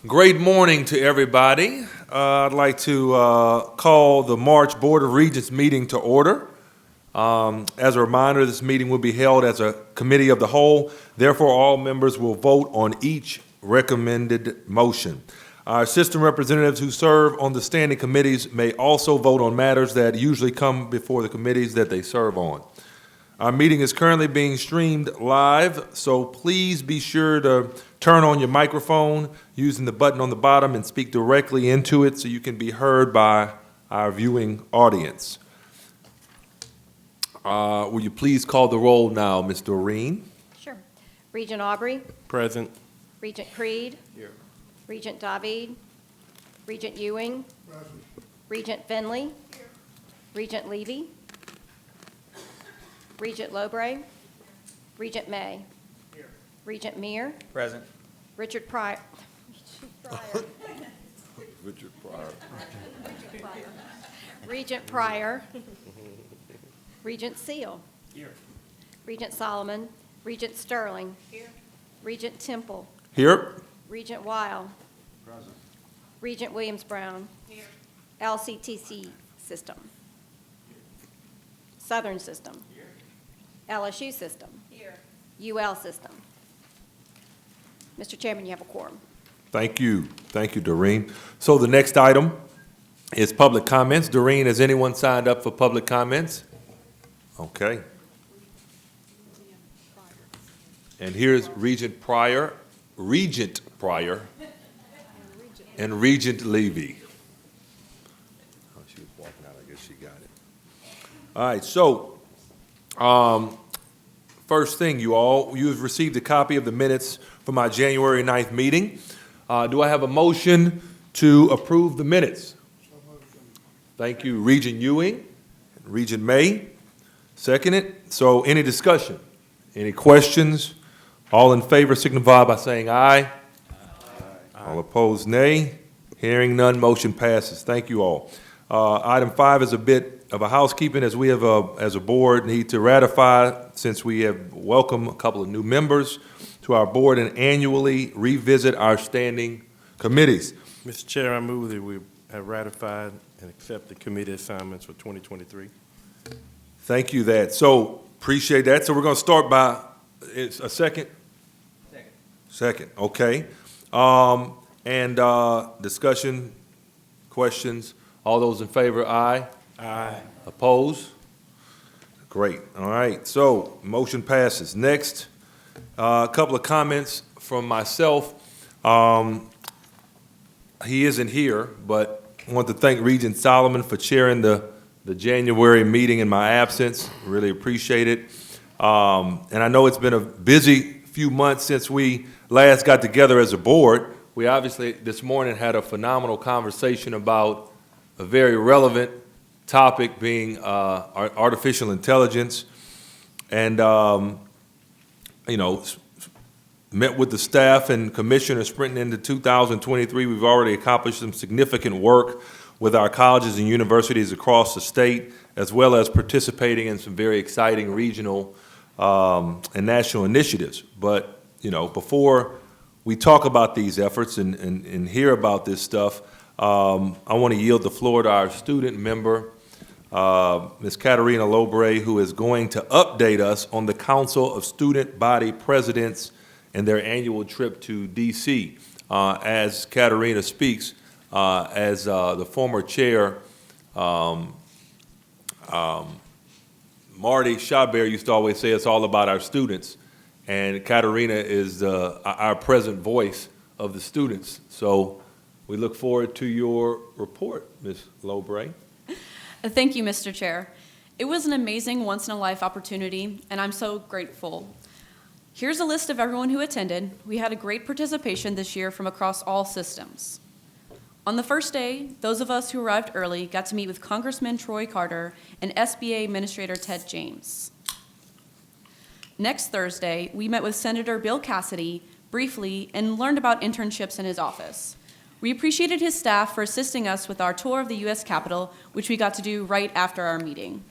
Great morning to everybody. I'd like to call the March Board of Regents meeting to order. As a reminder, this meeting will be held as a committee of the whole. Therefore, all members will vote on each recommended motion. Our assistant representatives who serve on the standing committees may also vote on matters that usually come before the committees that they serve on. Our meeting is currently being streamed live, so please be sure to turn on your microphone using the button on the bottom and speak directly into it so you can be heard by our viewing audience. Will you please call the roll now, Ms. Doreen? Sure. Regent Aubrey. Present. Regent Creed. Here. Regent David. Regent Ewing. Present. Regent Finley. Here. Regent Levy. Regent Lowbray. Regent May. Here. Regent Meir. Present. Richard Pryor. Richard Pryor. Regent Pryor. Regent Seal. Here. Regent Solomon. Regent Sterling. Here. Regent Temple. Here. Regent Weil. Present. Regent Williams-Brown. Here. LCTC System. Southern System. Here. LSU System. Here. UL System. Mr. Chairman, you have a quorum. Thank you. Thank you, Doreen. So the next item is public comments. Doreen, has anyone signed up for public comments? Okay. And here's Regent Pryor, and Regent Levy. Oh, she was walking out. I guess she got it. All right, so first thing, you have received a copy of the minutes from our January 9th meeting. Do I have a motion to approve the minutes? Thank you, Regent Ewing, and Regent May. Second it. So any discussion? Any questions? All in favor signify by saying aye. Aye. All opposed, nay. Hearing none, motion passes. Thank you all. Item 5 is a bit of a housekeeping, as we have, as a board, need to ratify, since we have welcomed a couple of new members to our board, and annually revisit our standing committees. Mr. Chair, I move that we have ratified and accept the committee assignments for 2023. Thank you, so appreciate that. So we're going to start by, it's a second? Second, okay. Discussion, questions, all those in favor, aye? Aye. Opposed? Great, all right, so motion passes. Next, a couple of comments from myself. He isn't here, but I want to thank Regent Solomon for chairing the January meeting in my absence. Really appreciate it. And I know it's been a busy few months since we last got together as a board. We obviously this morning had a phenomenal conversation about a very relevant topic, being artificial intelligence, and met with the staff and commissioner sprinting into 2023. We've already accomplished some significant work with our colleges and universities across the state, as well as participating in some very exciting regional and national initiatives. But, before we talk about these efforts and hear about this stuff, I want to yield the floor to our student member, Ms. Katerina Lowbray, who is going to update us on the Council of Student Body Presidents and their annual trip to D.C. As Katerina speaks, as the former chair, Marty Chabert used to always say it's all about our students, and Katerina is our present voice of the students. So we look forward to your report, Ms. Lowbray. Thank you, Mr. Chair. It was an amazing once-in-a-life opportunity, and I'm so grateful. Here's a list of everyone who attended. We had a great participation this year from across all systems. On the first day, those of us who arrived early got to meet with Congressman Troy Carter and SBA Administrator Ted James. Next Thursday, we met with Senator Bill Cassidy briefly and learned about internships in his office. We appreciated his staff for assisting us with our tour of the U.S. Capitol, which we got to do right after our meeting.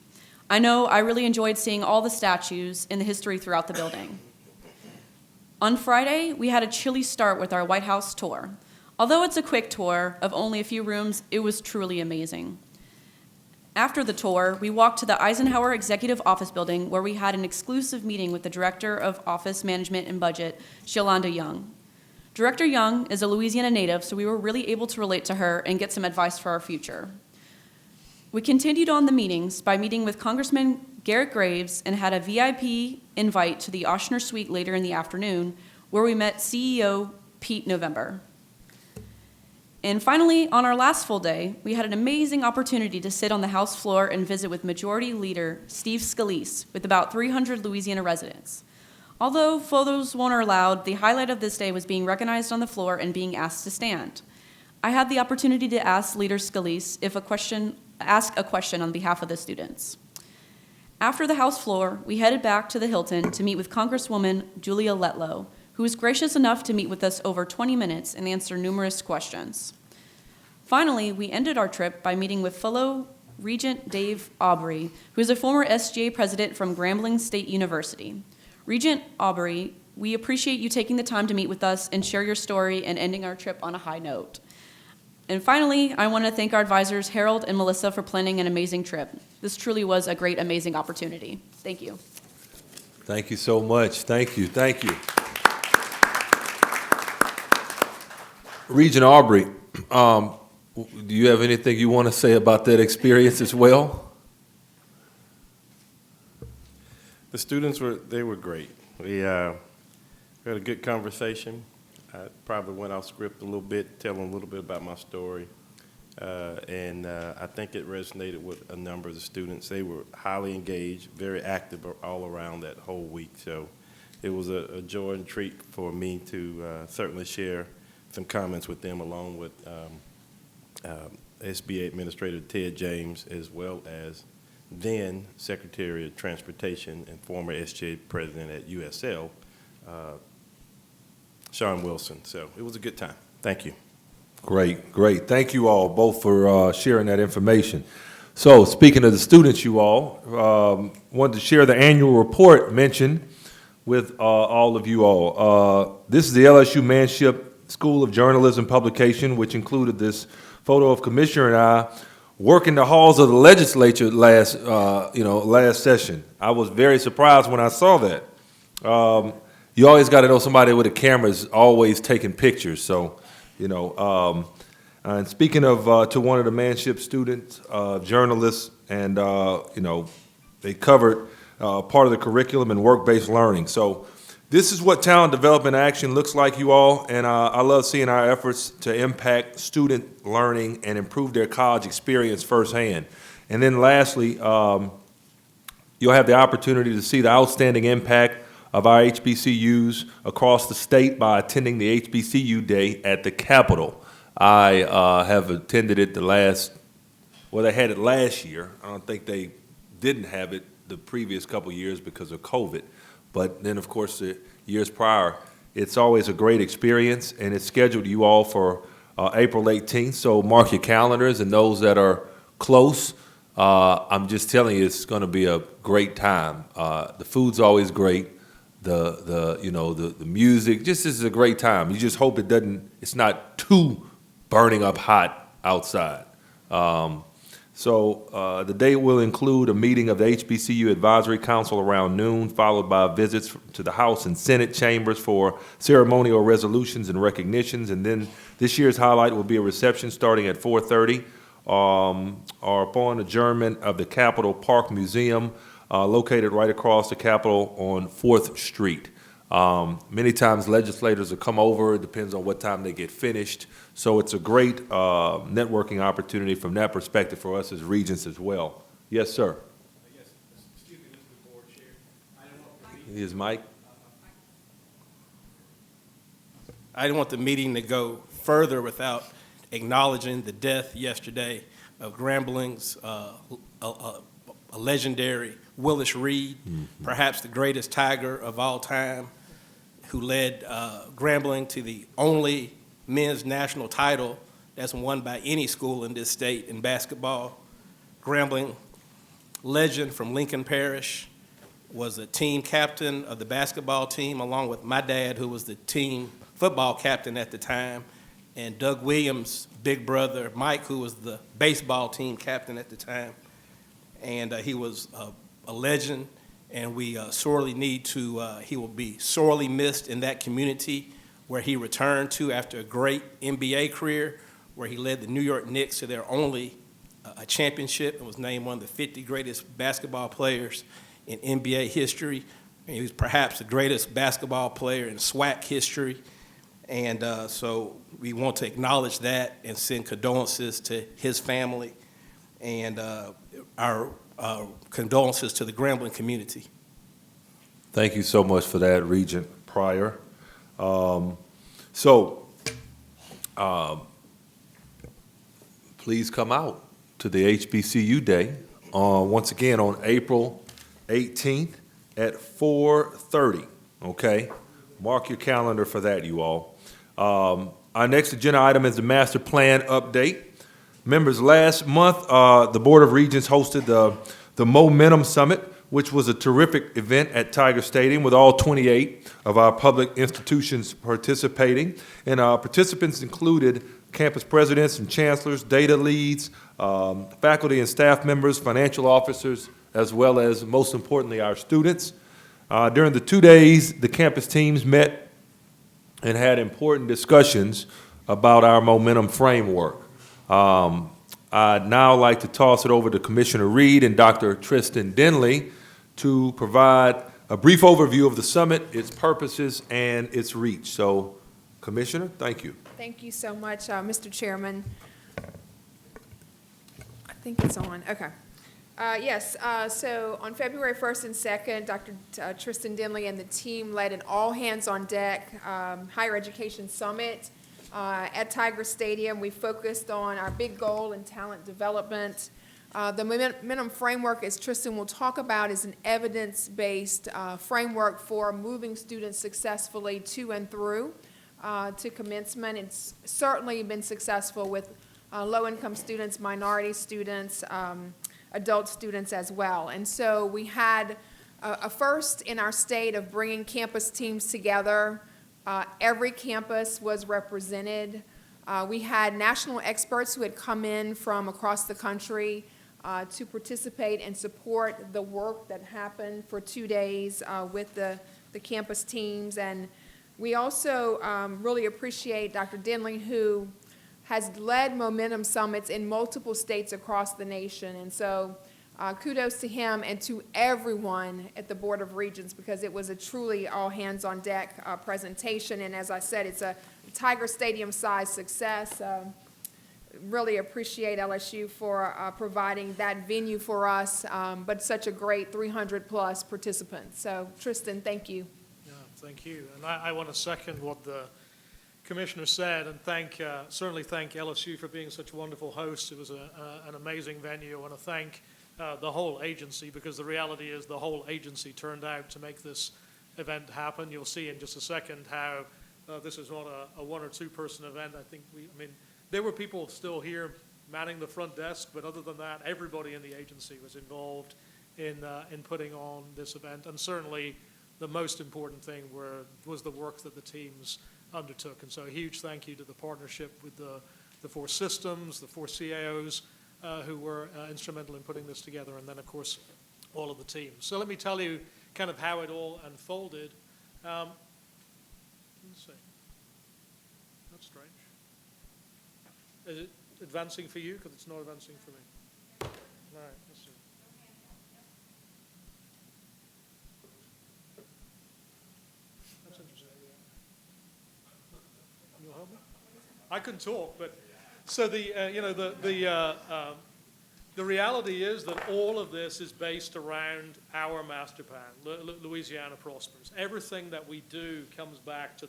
I know I really enjoyed seeing all the statues and the history throughout the building. On Friday, we had a chilly start with our White House tour. Although it's a quick tour of only a few rooms, it was truly amazing. After the tour, we walked to the Eisenhower Executive Office Building where we had an exclusive meeting with the Director of Office Management and Budget, Shalonda Young. Director Young is a Louisiana native, so we were really able to relate to her and get some advice for our future. We continued on the meetings by meeting with Congressman Garrett Graves and had a VIP invite to the Oshner Suite later in the afternoon, where we met CEO Pete November. And finally, on our last full day, we had an amazing opportunity to sit on the House floor and visit with Majority Leader Steve Scalise with about 300 Louisiana residents. Although photos weren't allowed, the highlight of this day was being recognized on the floor and being asked to stand. I had the opportunity to ask Leader Scalise ask a question on behalf of the students. After the House floor, we headed back to the Hilton to meet with Congresswoman Julia Letlow, who was gracious enough to meet with us over 20 minutes and answer numerous questions. Finally, we ended our trip by meeting with fellow Regent Dave Aubrey, who is a former SGA president from Grambling State University. Regent Aubrey, we appreciate you taking the time to meet with us and share your story and ending our trip on a high note. And finally, I want to thank our advisors, Harold and Melissa, for planning an amazing trip. This truly was a great, amazing opportunity. Thank you. Thank you so much. Thank you. Thank you. Regent Aubrey, do you have anything you want to say about that experience as well? The students were great. We had a good conversation. I probably went off script a little bit, telling a little bit about my story. And I think it resonated with a number of the students. They were highly engaged, very active all around that whole week. So it was a joy and treat for me to certainly share some comments with them, along with SBA Administrator Ted James, as well as then Secretary of Transportation and former SGA President at USL, Sean Wilson. So it was a good time. Thank you. Great, great. Thank you all both for sharing that information. So speaking of the students, you all, wanted to share the annual report mentioned with all of you all. This is the LSU Manship School of Journalism publication, which included this photo of Commissioner and I working the halls of the legislature last session. I was very surprised when I saw that. You always got to know somebody with a camera is always taking pictures. So, and speaking of to one of the Manship students, journalists, and they covered part of the curriculum and work-based learning. So this is what talent development action looks like, you all, and I love seeing our efforts to impact student learning and improve their college experience firsthand. And then lastly, you'll have the opportunity to see the outstanding impact of our HBCUs across the state by attending the HBCU Day at the Capitol. I have attended it they had it last year. I don't think they didn't have it the previous couple years because of COVID. But then, of course, the years prior, it's always a great experience, and it's scheduled you all for April 18th. So mark your calendars, and those that are close, I'm just telling you, it's going to be a great time. The food's always great. The music, just this is a great time. You just hope it's not too burning up hot outside. So the day will include a meeting of the HBCU Advisory Council around noon, followed by visits to the House and Senate chambers for ceremonial resolutions and recognitions. And then this year's highlight will be a reception starting at 4:30 or upon adjournment of the Capitol Park Museum, located right across the Capitol on 4th Street. Many times legislators will come over. It depends on what time they get finished. So it's a great networking opportunity from that perspective for us as regents as well. Yes, sir. Yes, excuse me, Mr. Board Chair. His mic. I didn't want the meeting to go further without acknowledging the death yesterday of Grambling's a legendary Willis Reed, perhaps the greatest Tiger of all time, who led Grambling to the only men's national title that's won by any school in this state in basketball. Grambling, legend from Lincoln Parish, was a team captain of the basketball team, along with my dad, who was the team football captain at the time. and Doug Williams' big brother, Mike, who was the baseball team captain at the time. And he was a legend, and we sorely need to, he will be sorely missed in that community where he returned to after a great NBA career, where he led the New York Knicks to their only a championship and was named one of the 50 greatest basketball players in NBA history. And he was perhaps the greatest basketball player in SWAC history. And so we want to acknowledge that and send condolences to his family and our condolences to the Grambling community. Thank you so much for that, Regent Pryor. Please come out to the HBCU Day, once again on April 18th at 4:30, okay? Mark your calendar for that, you all. Our next agenda item is the master plan update. Members, last month, the Board of Regents hosted the Momentum Summit, which was a terrific event at Tiger Stadium with all 28 of our public institutions participating. And participants included campus presidents and chancellors, data leads, faculty and staff members, financial officers, as well as, most importantly, our students. During the 2 days, the campus teams met and had important discussions about our momentum framework. I'd now like to toss it over to Commissioner Reed and Dr. Tristan Denley to provide a brief overview of the summit, its purposes, and its reach. So, Commissioner, thank you. Thank you so much, Mr. Chairman. I think it's on. Okay. Yes, so on February 1st and 2nd, Dr. Tristan Denley and the team led an all-hands-on-deck higher education summit at Tiger Stadium. We focused on our big goal in talent development. The Momentum Framework, as Tristan will talk about, is an evidence-based framework for moving students successfully to and through to commencement. It's certainly been successful with low-income students, minority students, adult students as well. And so we had a first in our state of bringing campus teams together. Every campus was represented. We had national experts who had come in from across the country to participate and support the work that happened for 2 days with the campus teams. And we also really appreciate Dr. Denley, who has led Momentum Summits in multiple states across the nation. And so kudos to him and to everyone at the Board of Regents, because it was a truly all-hands-on-deck presentation. And as I said, it's a Tiger Stadium-sized success. Really appreciate LSU for providing that venue for us, but such a great 300-plus participants. So, Tristan, thank you. Yeah, thank you. And I want to second what the Commissioner said, and certainly thank LSU for being such a wonderful host. It was an amazing venue. I want to thank the whole agency, because the reality is the whole agency turned out to make this event happen. You'll see in just a second how this is not a one or two person event. I mean, there were people still here manning the front desk, but other than that, everybody in the agency was involved in putting on this event. And certainly the most important thing was the work that the teams undertook. And so a huge thank you to the partnership with the four systems, the four CAOs who were instrumental in putting this together, and then, of course, all of the teams. So let me tell you kind of how it all unfolded. Let's see. That's strange. Is it advancing for you? Because it's not advancing for me. All right, let's see. That's interesting. You'll help me? I can talk, but so the reality is that all of this is based around our master plan, Louisiana Prospers. Everything that we do comes back to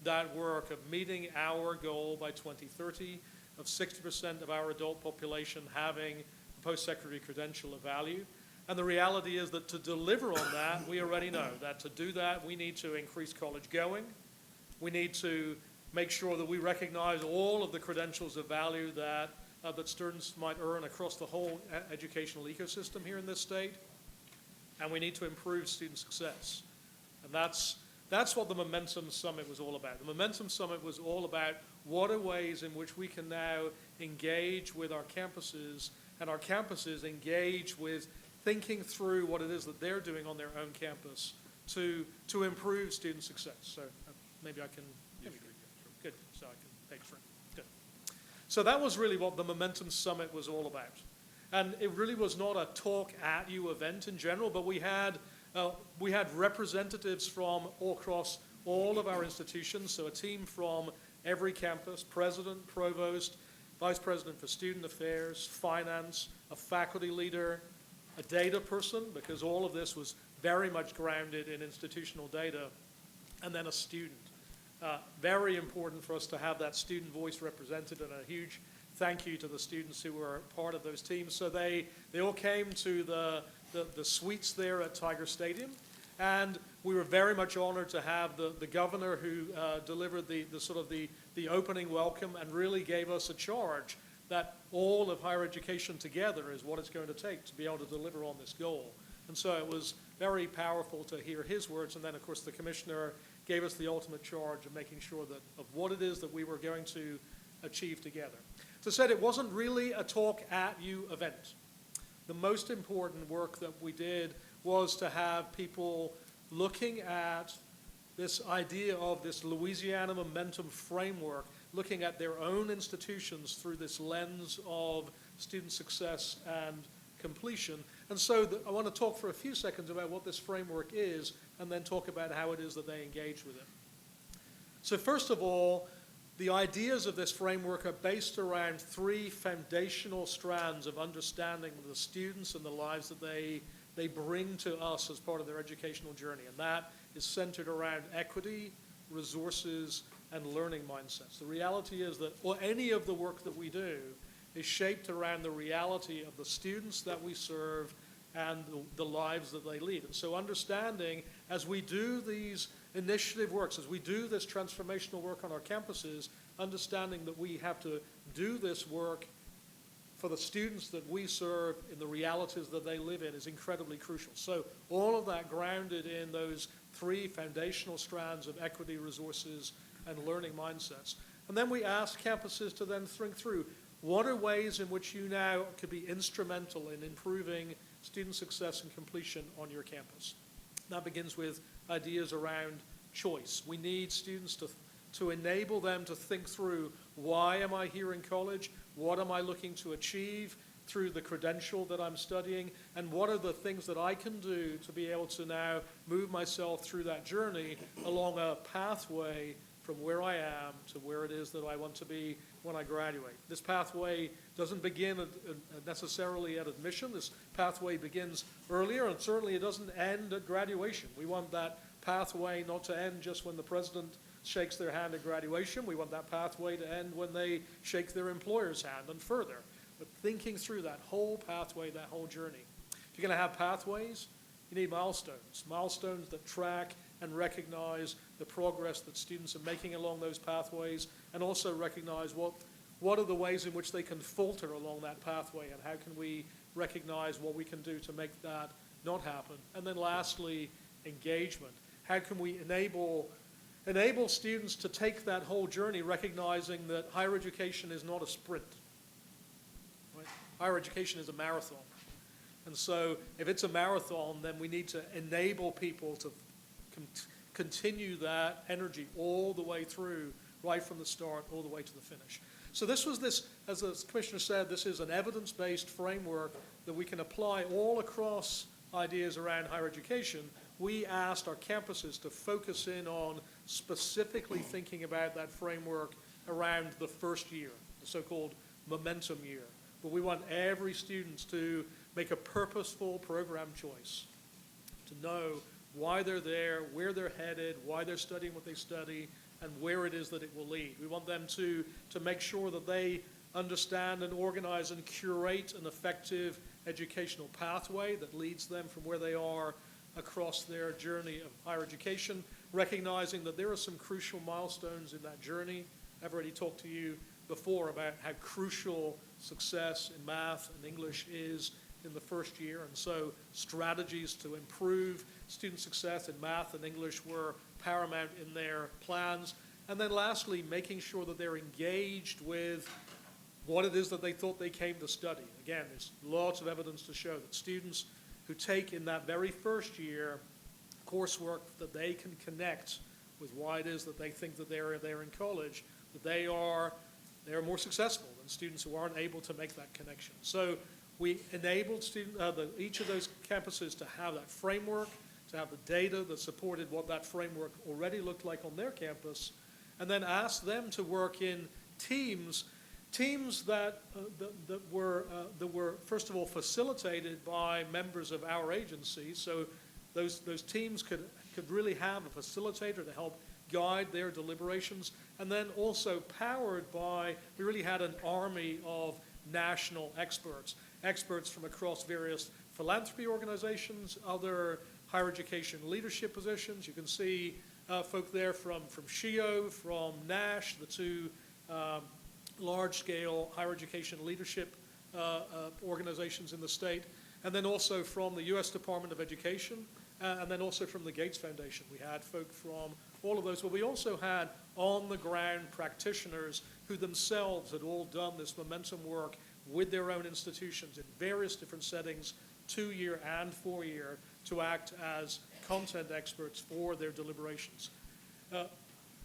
that work of meeting our goal by 2030 of 60% of our adult population having a post-secondary credential of value. And the reality is that to deliver on that, we already know that to do that, we need to increase college going. We need to make sure that we recognize all of the credentials of value that students might earn across the whole educational ecosystem here in this state. And we need to improve student success. And that's That's what the Momentum Summit was all about. The Momentum Summit was all about what are ways in which we can now engage with our campuses, and our campuses engage with thinking through what it is that they're doing on their own campus to improve student success. So maybe I can, good, so I can take through. Good. So that was really what the Momentum Summit was all about. And it really was not a talk at you event in general, but we had representatives from all across all of our institutions, so a team from every campus, president, provost, vice president for student affairs, finance, a faculty leader, a data person, because all of this was very much grounded in institutional data, and then a student. Very important for us to have that student voice represented, and a huge thank you to the students who were part of those teams. So they all came to the suites there at Tiger Stadium, and we were very much honored to have the governor who delivered the opening welcome and really gave us a charge that all of higher education together is what it's going to take to be able to deliver on this goal. And so it was very powerful to hear his words, and then of course the commissioner gave us the ultimate charge of making sure that of what it is that we were going to achieve together. As I said, it wasn't really a talk at you event. The most important work that we did was to have people looking at this idea of this Louisiana Momentum Framework, looking at their own institutions through this lens of student success and completion. And so I want to talk for a few seconds about what this framework is, and then talk about how it is that they engage with it. So first of all, the ideas of this framework are based around three foundational strands of understanding the students and the lives that they bring to us as part of their educational journey. And that is centered around equity, resources, and learning mindsets. The reality is that any of the work that we do is shaped around the reality of the students that we serve and the lives that they lead. And so understanding, as we do these initiative works, as we do this transformational work on our campuses, understanding that we have to do this work for the students that we serve in the realities that they live in is incredibly crucial. So all of that grounded in those three foundational strands of equity, resources, and learning mindsets. And then we ask campuses to then think through what are ways in which you now could be instrumental in improving student success and completion on your campus. That begins with ideas around choice. We need students to enable them to think through, why am I here in college? What am I looking to achieve through the credential that I'm studying? And what are the things that I can do to be able to now move myself through that journey along a pathway from where I am to where it is that I want to be when I graduate. This pathway doesn't begin necessarily at admission. This pathway begins earlier, and certainly it doesn't end at graduation. We want that pathway not to end just when the president shakes their hand at graduation. We want that pathway to end when they shake their employer's hand and further. But thinking through that whole pathway, that whole journey. If you're going to have pathways, you need milestones. Milestones that track and recognize the progress that students are making along those pathways, and also recognize what are the ways in which they can falter along that pathway, and how can we recognize what we can do to make that not happen. And then lastly, engagement. How can we enable students to take that whole journey, recognizing that higher education is not a sprint. Right? Higher education is a marathon. And so if it's a marathon, then we need to enable people to continue that energy all the way through, right from the start all the way to the finish. So this, as the Commissioner said, this is an evidence-based framework that we can apply all across ideas around higher education. We asked our campuses to focus in on specifically thinking about that framework around the first year, the so-called momentum year. But we want every student to make a purposeful program choice, to know why they're there, where they're headed, why they're studying what they study, and where it is that it will lead. We want them to make sure that they understand and organize and curate an effective educational pathway that leads them from where they are across their journey of higher education, recognizing that there are some crucial milestones in that journey. I've already talked to you before about how crucial success in math and English is in the first year, and so strategies to improve student success in math and English were paramount in their plans. And then lastly, making sure that they're engaged with what it is that they thought they came to study. Again, there's lots of evidence to show that students who take in that very first year coursework that they can connect with why it is that they think that they're in college, that they are more successful than students who aren't able to make that connection. So we enabled each of those campuses to have that framework, to have the data that supported what that framework already looked like on their campus, and then asked them to work in teams that were first of all facilitated by members of our agency. So those teams could really have a facilitator to help guide their deliberations, and then also powered by, we really had an army of national experts from across various philanthropy organizations, other higher education leadership positions. You can see folk there from SHIO, from NASH, the two large-scale higher education leadership organizations in the state, and then also from the U.S. Department of Education, and then also from the Gates Foundation. We had folk from all of those, but we also had on-the-ground practitioners who themselves had all done this momentum work with their own institutions in various different settings, 2-year and 4-year, to act as content experts for their deliberations.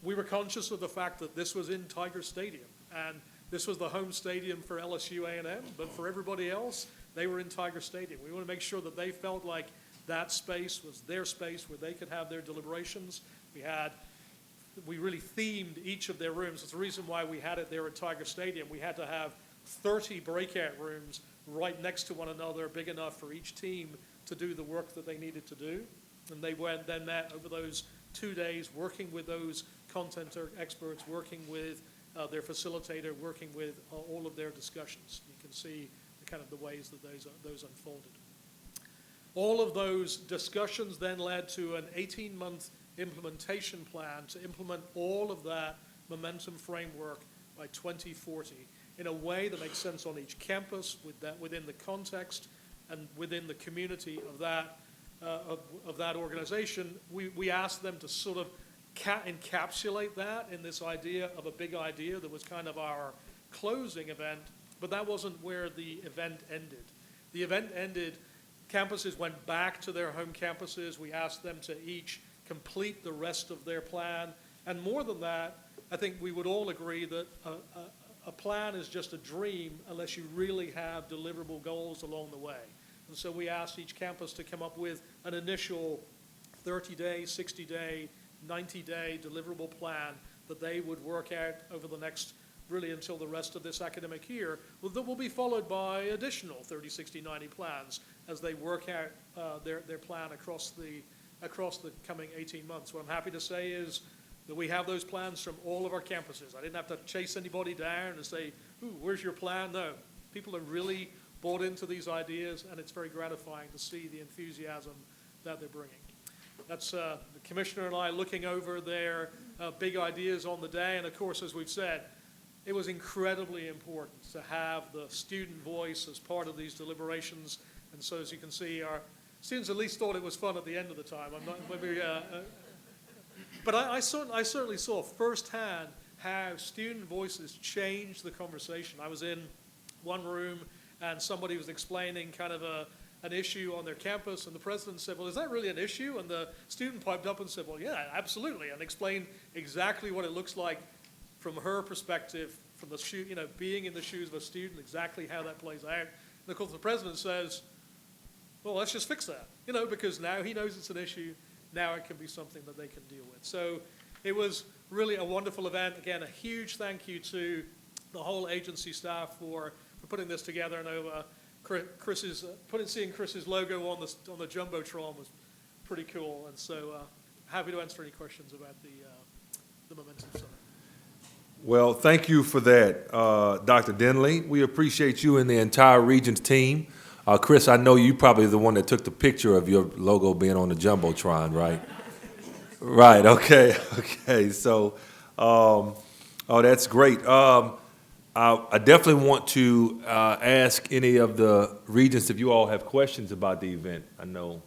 We were conscious of the fact that this was in Tiger Stadium, and this was the home stadium for LSU A&M, but for everybody else, they were in Tiger Stadium. We want to make sure that they felt like that space was their space where they could have their deliberations. We really themed each of their rooms. It's the reason why we had it there at Tiger Stadium. We had to have 30 breakout rooms right next to one another, big enough for each team to do the work that they needed to do. And they then met over those 2 days, working with those content experts, working with their facilitator, working with all of their discussions. You can see kind of the ways that those unfolded. All of those discussions then led to an 18-month implementation plan to implement all of that momentum framework by 2040 in a way that makes sense on each campus, within the context and within the community of that organization. We asked them to sort of encapsulate that in this idea of a big idea that was kind of our closing event, but that wasn't where the event ended. The event ended, campuses went back to their home campuses. We asked them to each complete the rest of their plan. And more than that, I think we would all agree that a plan is just a dream unless you really have deliverable goals along the way. And so we asked each campus to come up with an initial 30-day, 60-day, 90-day deliverable plan that they would work out over the next, really until the rest of this academic year, that will be followed by additional 30, 60, 90 plans as they work out their plan across the coming 18 months. What I'm happy to say is that we have those plans from all of our campuses. I didn't have to chase anybody down and say, ooh, where's your plan? No, people have really bought into these ideas, and it's very gratifying to see the enthusiasm that they're bringing. That's the commissioner and I looking over their big ideas on the day, and of course, as we've said, it was incredibly important to have the student voice as part of these deliberations, and so as you can see, our students at least thought it was fun at the end of the time. I'm not maybe, but I certainly saw firsthand how student voices changed the conversation. I was in one room and somebody was explaining kind of an issue on their campus, and the president said, well, is that really an issue? And the student piped up and said, well, yeah, absolutely, and explained exactly what it looks like from her perspective, from the being in the shoes of a student, exactly how that plays out. And of course, the president says, well, let's just fix that, because now he knows it's an issue. Now it can be something that they can deal with. So it was really a wonderful event. Again, a huge thank you to the whole agency staff for putting this together. I know seeing Chris's logo on the Jumbotron was pretty cool. And so happy to answer any questions about the Momentum Summit. Well, thank you for that, Dr. Denley. We appreciate you and the entire Regents team. Chris, I know you probably the one that took the picture of your logo being on the Jumbotron, right? Right, okay. So, that's great. I definitely want to ask any of the Regents if you all have questions about the event. I know.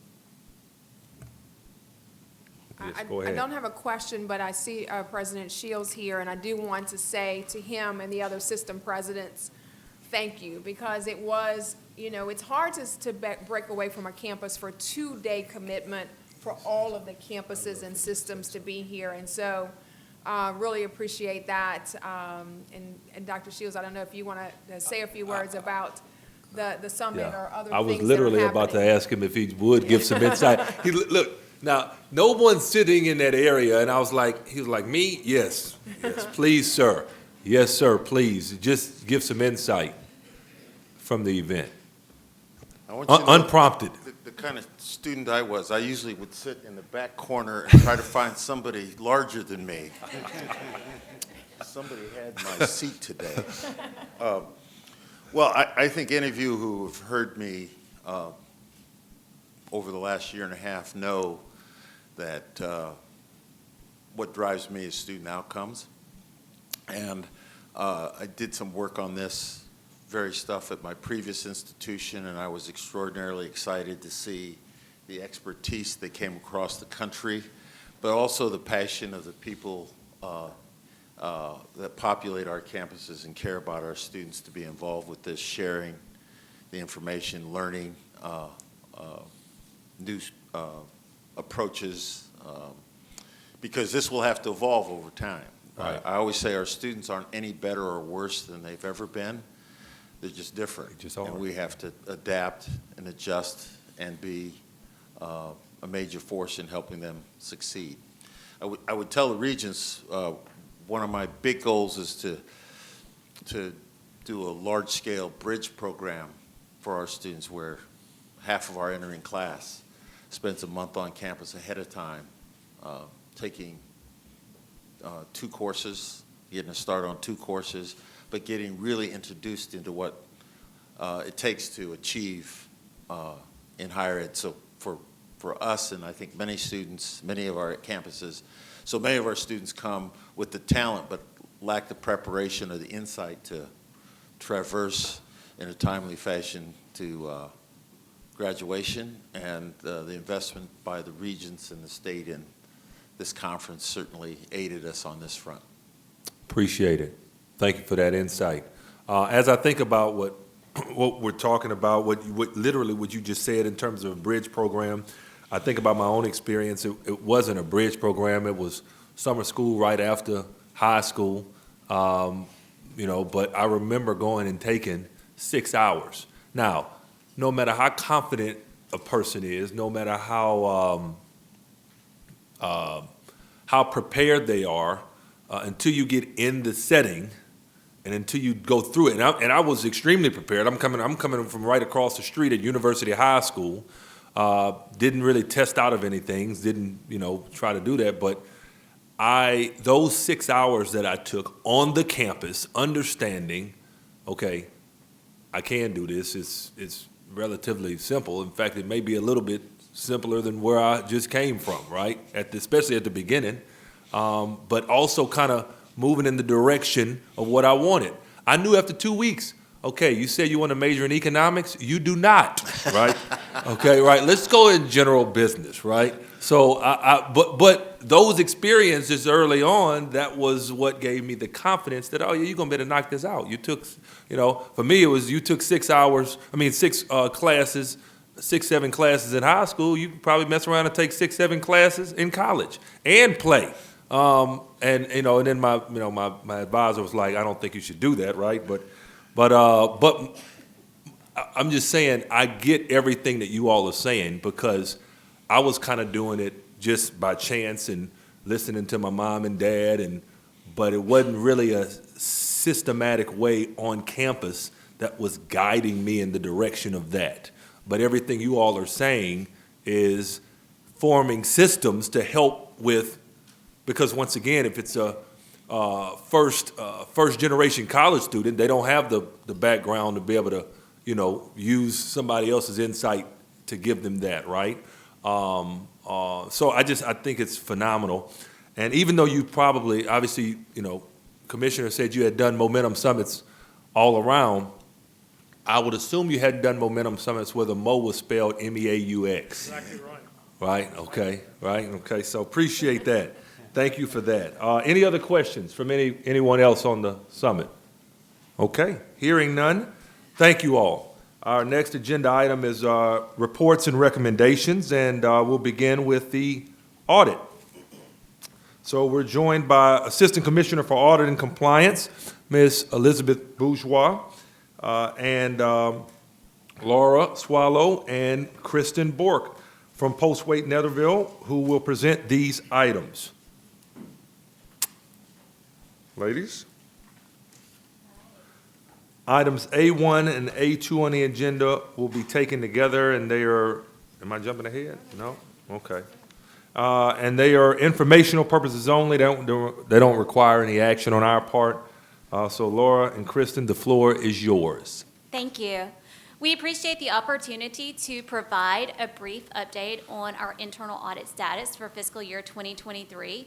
Yes, go ahead. I don't have a question, but I see President Shields here, and I do want to say to him and the other system presidents, thank you, because it was, it's hard to break away from a campus for a 2-day commitment for all of the campuses and systems to be here, and so really appreciate that. And Dr. Shields, I don't know if you want to say a few words about the summit or other things that are I was literally about to happening. ask him if he would give some insight. Look, now, no one's sitting in that area, and he was like, me? Yes, please, sir. Yes, sir, please. Just give some insight from the event. I want you to know Unprompted. the kind of student I was, I usually would sit in the back corner and try to find somebody larger than me. Somebody had my seat today. Well, I think any of you who have heard me over the last year and a half know that what drives me is student outcomes. And I did some work on this very stuff at my previous institution, and I was extraordinarily excited to see the expertise that came across the country, but also the passion of the people that populate our campuses and care about our students to be involved with this, sharing the information, learning new approaches, because this will have to evolve over time. Right. I always say our students aren't any better or worse than they've ever been. They're just different. They just are. And we have to adapt and adjust and be a major force in helping them succeed. I would tell the regents, one of my big goals is to do a large-scale bridge program for our students where half of our entering class spends a month on campus ahead of time, taking 2 courses, getting a start on 2 courses, but getting really introduced into what it takes to achieve in higher ed. So for us, and I think many students, many of our campuses, so many of our students come with the talent but lack the preparation or the insight to traverse in a timely fashion to graduation, and the investment by the regents and the state in this conference certainly aided us on this front. Appreciate it. Thank you for that insight. As I think about what we're talking about, what literally what you just said in terms of a bridge program, I think about my own experience. It wasn't a bridge program. It was summer school right after high school, but I remember going and taking 6 hours. Now, no matter how confident a person is, no matter how prepared they are, until you get in the setting and until you go through it. And I was extremely prepared. I'm coming from right across the street at University High School. Didn't really test out of anything, didn't, try to do that. But those 6 hours that I took on the campus, understanding, okay, I can do this. It's relatively simple. In fact, it may be a little bit simpler than where I just came from, right? Especially at the beginning. But also kind of moving in the direction of what I wanted. I knew after 2 weeks, okay, you said you want to major in economics, you do not, right? Okay, right, let's go in general business, right? So, but those experiences early on, that was what gave me the confidence that, oh yeah, you're gonna better knock this out. You took, for me it was you took 6 classes, 6-7 classes in high school, you could probably mess around and take 6-7 classes in college and play. And then my advisor was like, I don't think you should do that, right? But I'm just saying, I get everything that you all are saying because I was kind of doing it just by chance and listening to my mom and dad, but it wasn't really a systematic way on campus that was guiding me in the direction of that. But everything you all are saying is forming systems to help with, because once again, if it's a first generation college student, they don't have the background to be able to, use somebody else's insight to give them that, right? So I think it's phenomenal. And even though you probably, obviously, Commissioner said you had done momentum summits all around, I would assume you hadn't done momentum summits where the Mo was spelled MEAUX. Exactly right. Right, okay, so appreciate that. Thank you for that. Any other questions from anyone else on the summit? Okay, hearing none, thank you all. Our next agenda item is reports and recommendations, and we'll begin with the audit. So we're joined by Assistant Commissioner for Audit and Compliance, Ms. Elizabeth Bourgeois, and Laura Swallow and Kristen Bork from Postwait Netherville, who will present these items. Ladies? Items A1 and A2 on the agenda will be taken together, and they are, am I jumping ahead? No? Okay. And they are informational purposes only. They don't require any action on our part. So Laura and Kristen, the floor is yours. Thank you. We appreciate the opportunity to provide a brief update on our internal audit status for fiscal year 2023.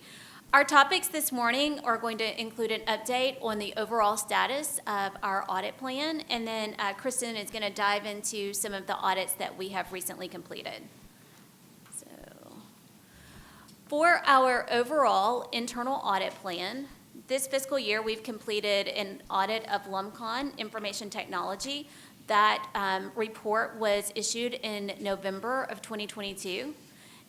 Our topics this morning are going to include an update on the overall status of our audit plan, and then Kristen is going to dive into some of the audits that we have recently completed. So, for our overall internal audit plan, this fiscal year we've completed an audit of LUMCON Information Technology. That report was issued in November of 2022.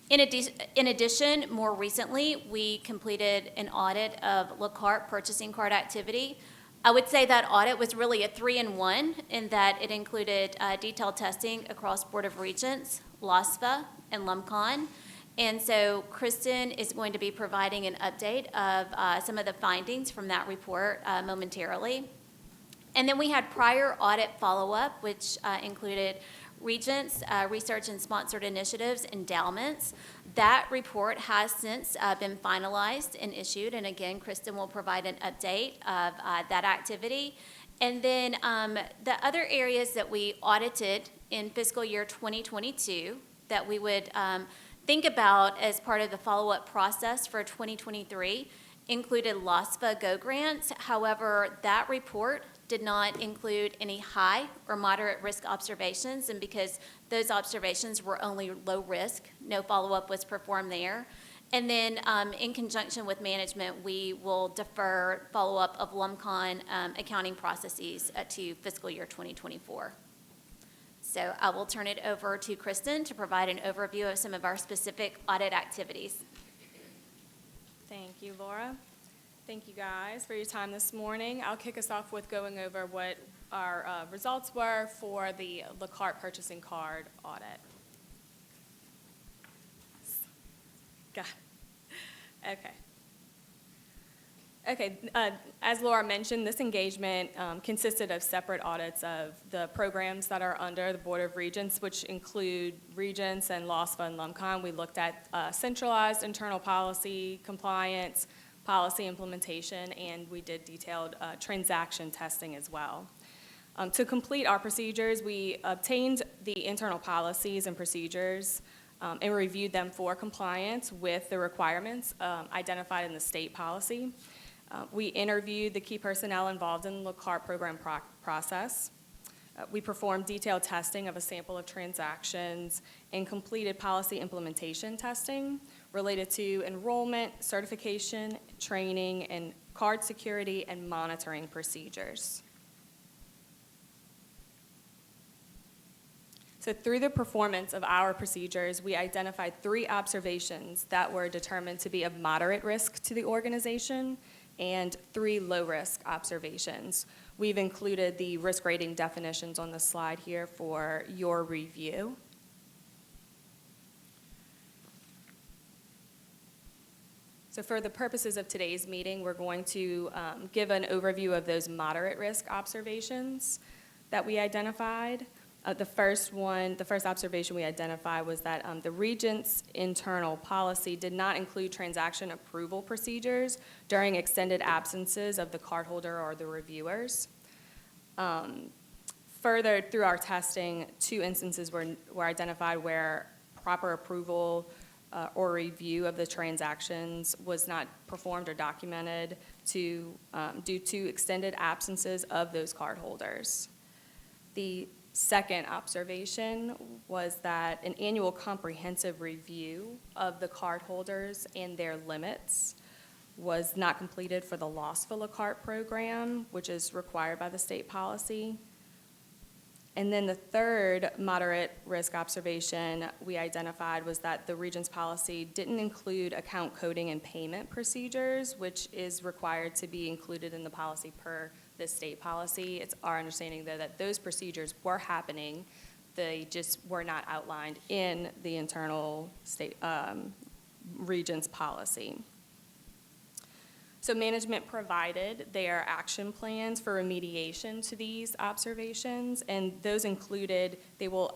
In addition, more recently, we completed an audit of LeCarte purchasing card activity. I would say that audit was really a 3-in-1 in that it included detailed testing across Board of Regents, LOSFA, and LUMCON. And so Kristen is going to be providing an update of some of the findings from that report momentarily. And then we had prior audit follow-up, which included Regents, research and sponsored initiatives, endowments. That report has since been finalized and issued, and again, Kristen will provide an update of that activity. And then the other areas that we audited in fiscal year 2022 that we would think about as part of the follow-up process for 2023 included LOSFA Go grants. However, that report did not include any high or moderate risk observations, and because those observations were only low risk, no follow-up was performed there. And then in conjunction with management, we will defer follow-up of LUMCON accounting processes to fiscal year 2024. So I will turn it over to Kristen to provide an overview of some of our specific audit activities. Thank you, Laura. Thank you guys for your time this morning. I'll kick us off with going over what our results were for the LeCarte purchasing card audit. Got it. Okay, as Laura mentioned, this engagement consisted of separate audits of the programs that are under the Board of Regents, which include Regents and LOSFA and LUMCON. We looked at centralized internal policy, compliance, policy implementation, and we did detailed transaction testing as well. To complete our procedures, we obtained the internal policies and procedures and reviewed them for compliance with the requirements identified in the state policy. We interviewed the key personnel involved in the LeCarte program process. We performed detailed testing of a sample of transactions and completed policy implementation testing related to enrollment, certification, training, and card security and monitoring procedures. So through the performance of our procedures, we identified 3 observations that were determined to be of moderate risk to the organization and 3 low-risk observations. We've included the risk rating definitions on the slide here for your review. So for the purposes of today's meeting, we're going to give an overview of those moderate risk observations that we identified. The first observation we identified was that the Regents' internal policy did not include transaction approval procedures during extended absences of the cardholder or the reviewers. Further, through our testing, 2 instances were identified where proper approval or review of the transactions was not performed or documented due to extended absences of those cardholders. The Second observation was that an annual comprehensive review of the cardholders and their limits was not completed for the loss for la carte program, which is required by the state policy. And then the third moderate risk observation we identified was that the Regents policy didn't include account coding and payment procedures, which is required to be included in the policy per the state policy. It's our understanding, though, that those procedures were happening. They just were not outlined in the internal state Regents policy. So management provided their action plans for remediation to these observations, and those included, they will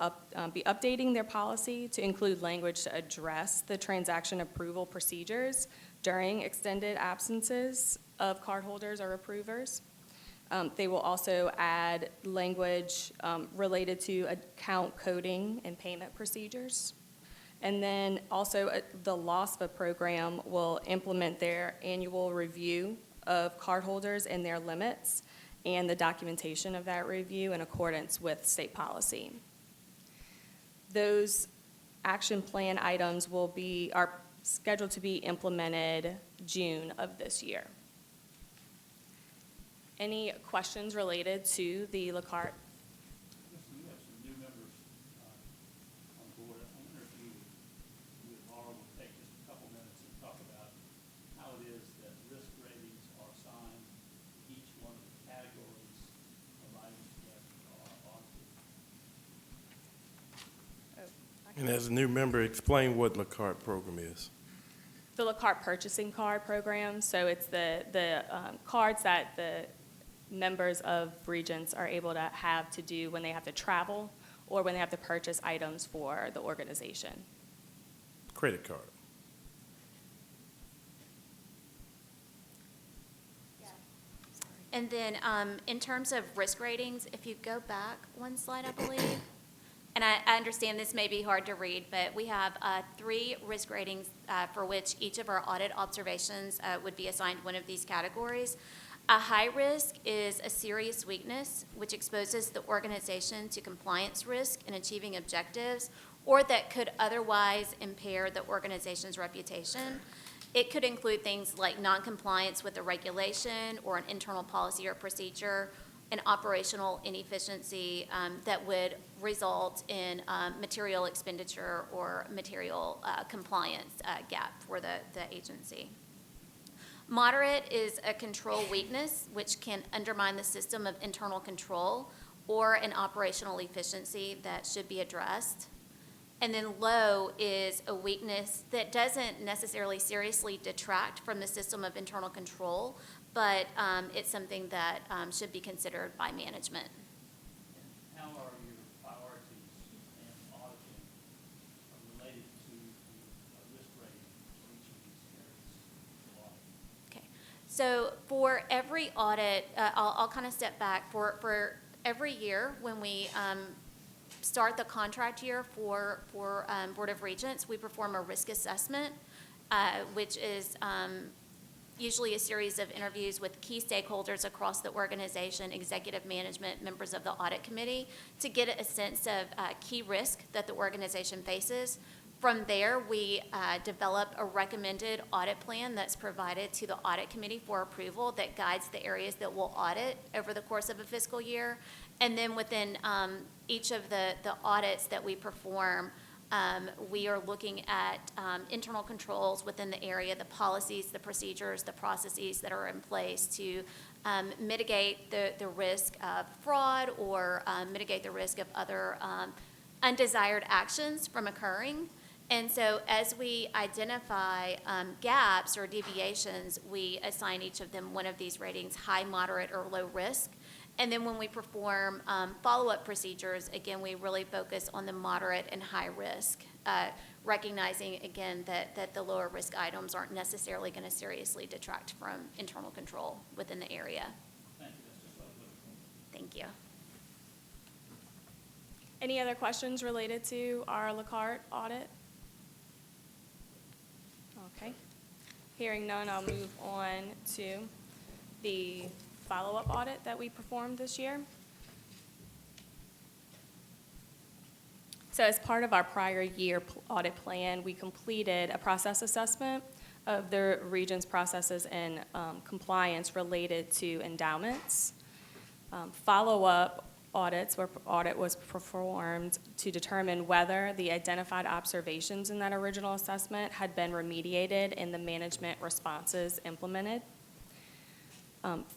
be updating their policy to include language to address the transaction approval procedures during extended absences of cardholders or approvers. They will also add language related to account coding and payment procedures. And then also the LOSFA program will implement their annual review of cardholders and their limits and the documentation of that review in accordance with state policy. Those action plan items are scheduled to be implemented June of this year. Any questions related to the la carte? We have some new members on board. I wonder if you and Laura will take just a couple minutes and talk about how it is that risk ratings are assigned to each one of the categories of items that are audited. And as a new member, explain what la carte program is. The la carte purchasing card program, so it's the cards that the members of Regents are able to have to do when they have to travel or when they have to purchase items for the organization. Credit card. And then in terms of risk ratings, if you go back one slide, I believe, and I understand this may be hard to read, but we have 3 risk ratings for which each of our audit observations would be assigned one of these categories. A high risk is a serious weakness which exposes the organization to compliance risk in achieving objectives or that could otherwise impair the organization's reputation. It could include things like noncompliance with a regulation or an internal policy or procedure, an operational inefficiency that would result in material expenditure or material compliance gap for the agency. Moderate is a control weakness which can undermine the system of internal control or an operational efficiency that should be addressed. And then low is a weakness that doesn't necessarily seriously detract from the system of internal control, but it's something that should be considered by management. And how are your priorities and auditing related to the risk rating for each of these areas of audit? Okay, so for every audit, I'll kind of step back. For every year when we start the contract year for Board of Regents, we perform a risk assessment, which is usually a series of interviews with key stakeholders across the organization, executive management, members of the audit committee, to get a sense of key risk that the organization faces. From there, we develop a recommended audit plan that's provided to the audit committee for approval that guides the areas that we'll audit over the course of a fiscal year. And then within each of the audits that we perform, we are looking at internal controls within the area, the policies, the procedures, the processes that are in place to mitigate the risk of fraud or mitigate the risk of other undesired actions from occurring. And so as we identify gaps or deviations, we assign each of them one of these ratings, high, moderate, or low risk. And then when we perform follow-up procedures, again, we really focus on the moderate and high risk, recognizing, again, that the lower risk items aren't necessarily going to seriously detract from internal control within the area. Thank you. That's just what I was looking for. Thank you. Any other questions related to our la carte audit? Okay. Hearing none, I'll move on to the follow-up audit that we performed this year. So as part of our prior year audit plan, we completed a process assessment of the Regents' processes and compliance related to endowments. Follow-up audit was performed to determine whether the identified observations in that original assessment had been remediated and the management responses implemented.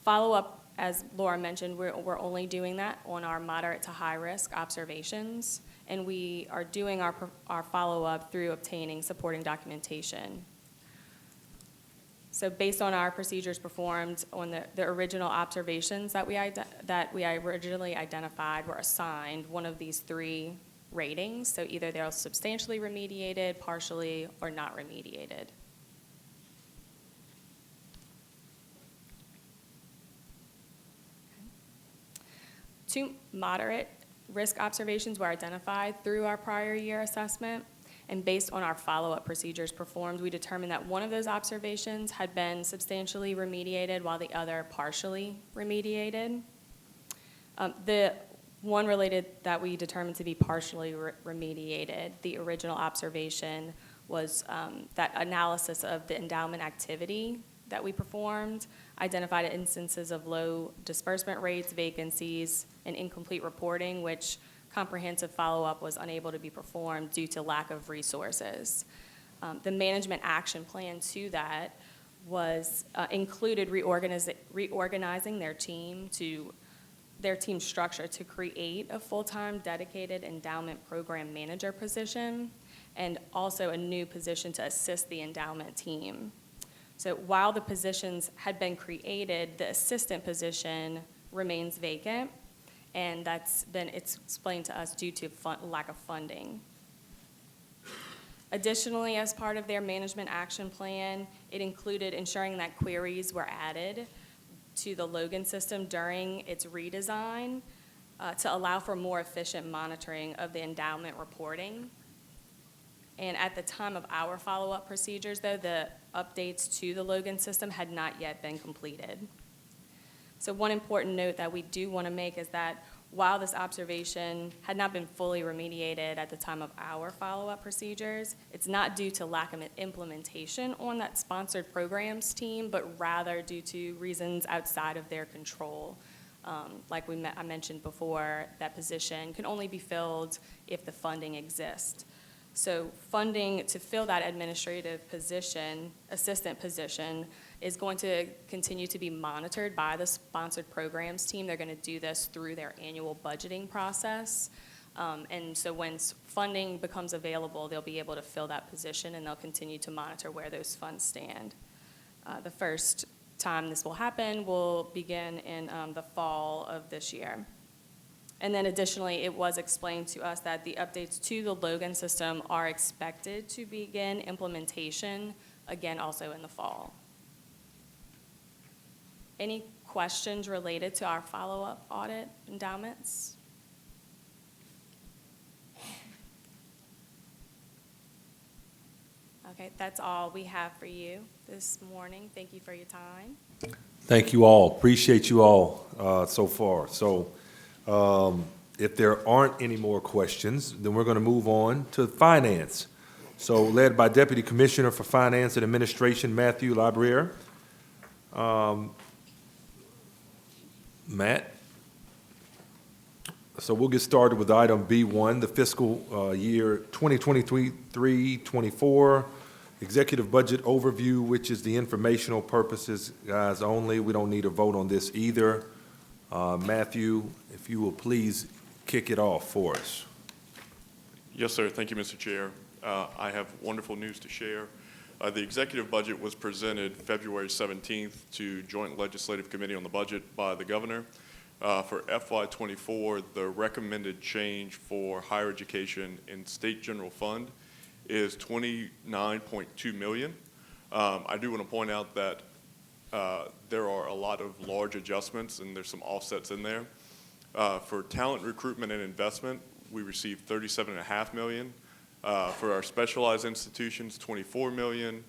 Follow-up, as Laura mentioned, we're only doing that on our moderate to high-risk observations, and we are doing our follow-up through obtaining supporting documentation. So based on our procedures performed on the original observations that we originally identified were assigned one of these three ratings. So either they're substantially remediated, partially, or not remediated. Two moderate risk observations were identified through our prior year assessment. And based on our follow-up procedures performed, we determined that one of those observations had been substantially remediated while the other partially remediated. The one related that we determined to be partially remediated, the original observation was that analysis of the endowment activity that we performed identified instances of low disbursement rates, vacancies, and incomplete reporting, which comprehensive follow-up was unable to be performed due to lack of resources. The management action plan to that was included reorganizing their team structure to create a full-time dedicated endowment program manager position and also a new position to assist the endowment team. So while the positions had been created, the assistant position remains vacant, and that's been explained to us due to lack of funding. Additionally, as part of their management action plan, it included ensuring that queries were added to the Logan system during its redesign to allow for more efficient monitoring of the endowment reporting. And at the time of our follow-up procedures, though, the updates to the Logan system had not yet been completed. So one important note that we do want to make is that while this observation had not been fully remediated at the time of our follow-up procedures, it's not due to lack of implementation on that sponsored programs team, but rather due to reasons outside of their control. Like I mentioned before, that position can only be filled if the funding exists. So funding to fill that administrative position, assistant position, is going to continue to be monitored by the sponsored programs team. They're going to do this through their annual budgeting process. And so when funding becomes available, they'll be able to fill that position, and they'll continue to monitor where those funds stand. The first time this will happen will begin in the fall of this year. And then additionally, it was explained to us that the updates to the Logan system are expected to begin implementation, again, also in the fall. Any questions related to our follow-up audit endowments? Okay, that's all we have for you this morning. Thank you for your time. Thank you all. Appreciate you all so far. So if there aren't any more questions, then we're going to move on to finance. So led by Deputy Commissioner for Finance and Administration, Matthew Labriere. Matt? So we'll get started with item B1, the fiscal year 2023-24 executive budget overview, which is the informational purposes, guys, only. We don't need a vote on this either. Matthew, if you will please kick it off for us. Yes, sir. Thank you, Mr. Chair. I have wonderful news to share. The executive budget was presented February 17th to Joint Legislative Committee on the Budget by the Governor. For FY24, the recommended change for higher education in State General Fund is $29.2 million. I do want to point out that there are a lot of large adjustments, and there's some offsets in there. For talent recruitment and investment, we received $37.5 million. For our specialized institutions, $24 million.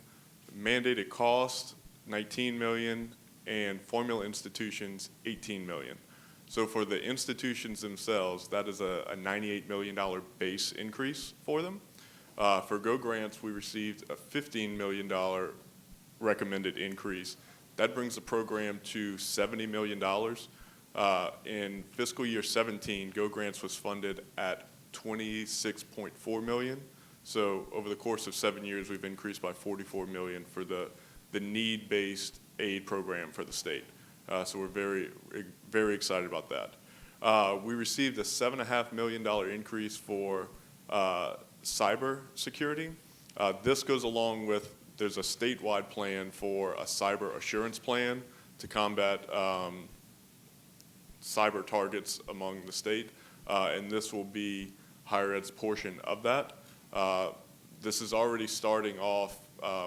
Mandated costs, $19 million. And formula institutions, $18 million. So for the institutions themselves, that is a $98 million base increase for them. For Go Grants, we received a $15 million recommended increase. That brings the program to $70 million. In fiscal year 17, Go Grants was funded at $26.4 million. So over the course of 7 years, we've increased by $44 million for the need-based aid program for the state. So we're very, very excited about that. We received a $7.5 million increase for cyber security. This goes along with, there's a statewide plan for a cyber assurance plan to combat cyber targets among the state, and this will be higher ed's portion of that. This is already starting off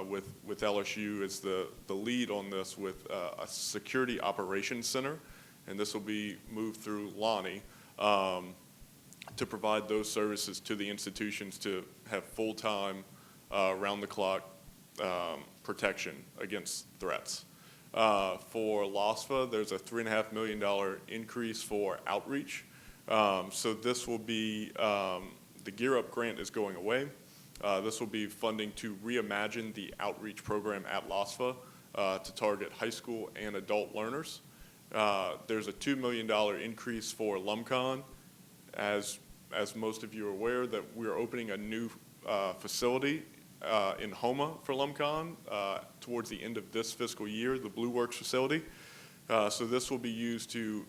with LSU as the lead on this with a security operations center, and this will be moved through Lonnie to provide those services to the institutions to have full-time, round-the-clock protection against threats. For LOSFA, there's a $3.5 million increase for outreach. So this will be, the Gear Up grant is going away. This will be funding to reimagine the outreach program at LOSFA to target high school and adult learners. There's a $2 million increase for LumCon. As most of you are aware, that we're opening a new facility in Houma for LumCon towards the end of this fiscal year, the Blue Works facility. So this will be used to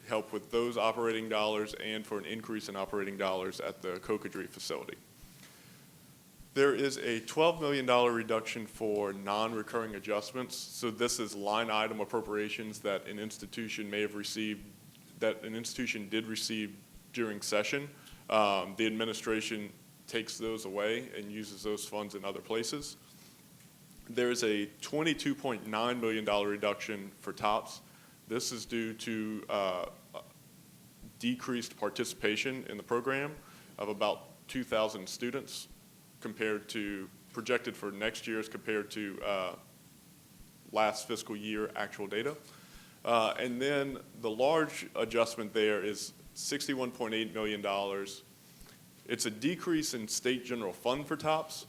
help with those operating dollars and for an increase in operating dollars at the Cocodrie facility. There is a $12 million reduction for non-recurring adjustments. So this is line item appropriations that an institution may have received, that an institution did receive during session. The administration takes those away and uses those funds in other places. There's a $22.9 million reduction for TOPS. This is due to decreased participation in the program of about 2,000 students compared to, projected for next year as compared to last fiscal year actual data. And then the large adjustment there is $61.8 million. It's a decrease in state general fund for TOPS,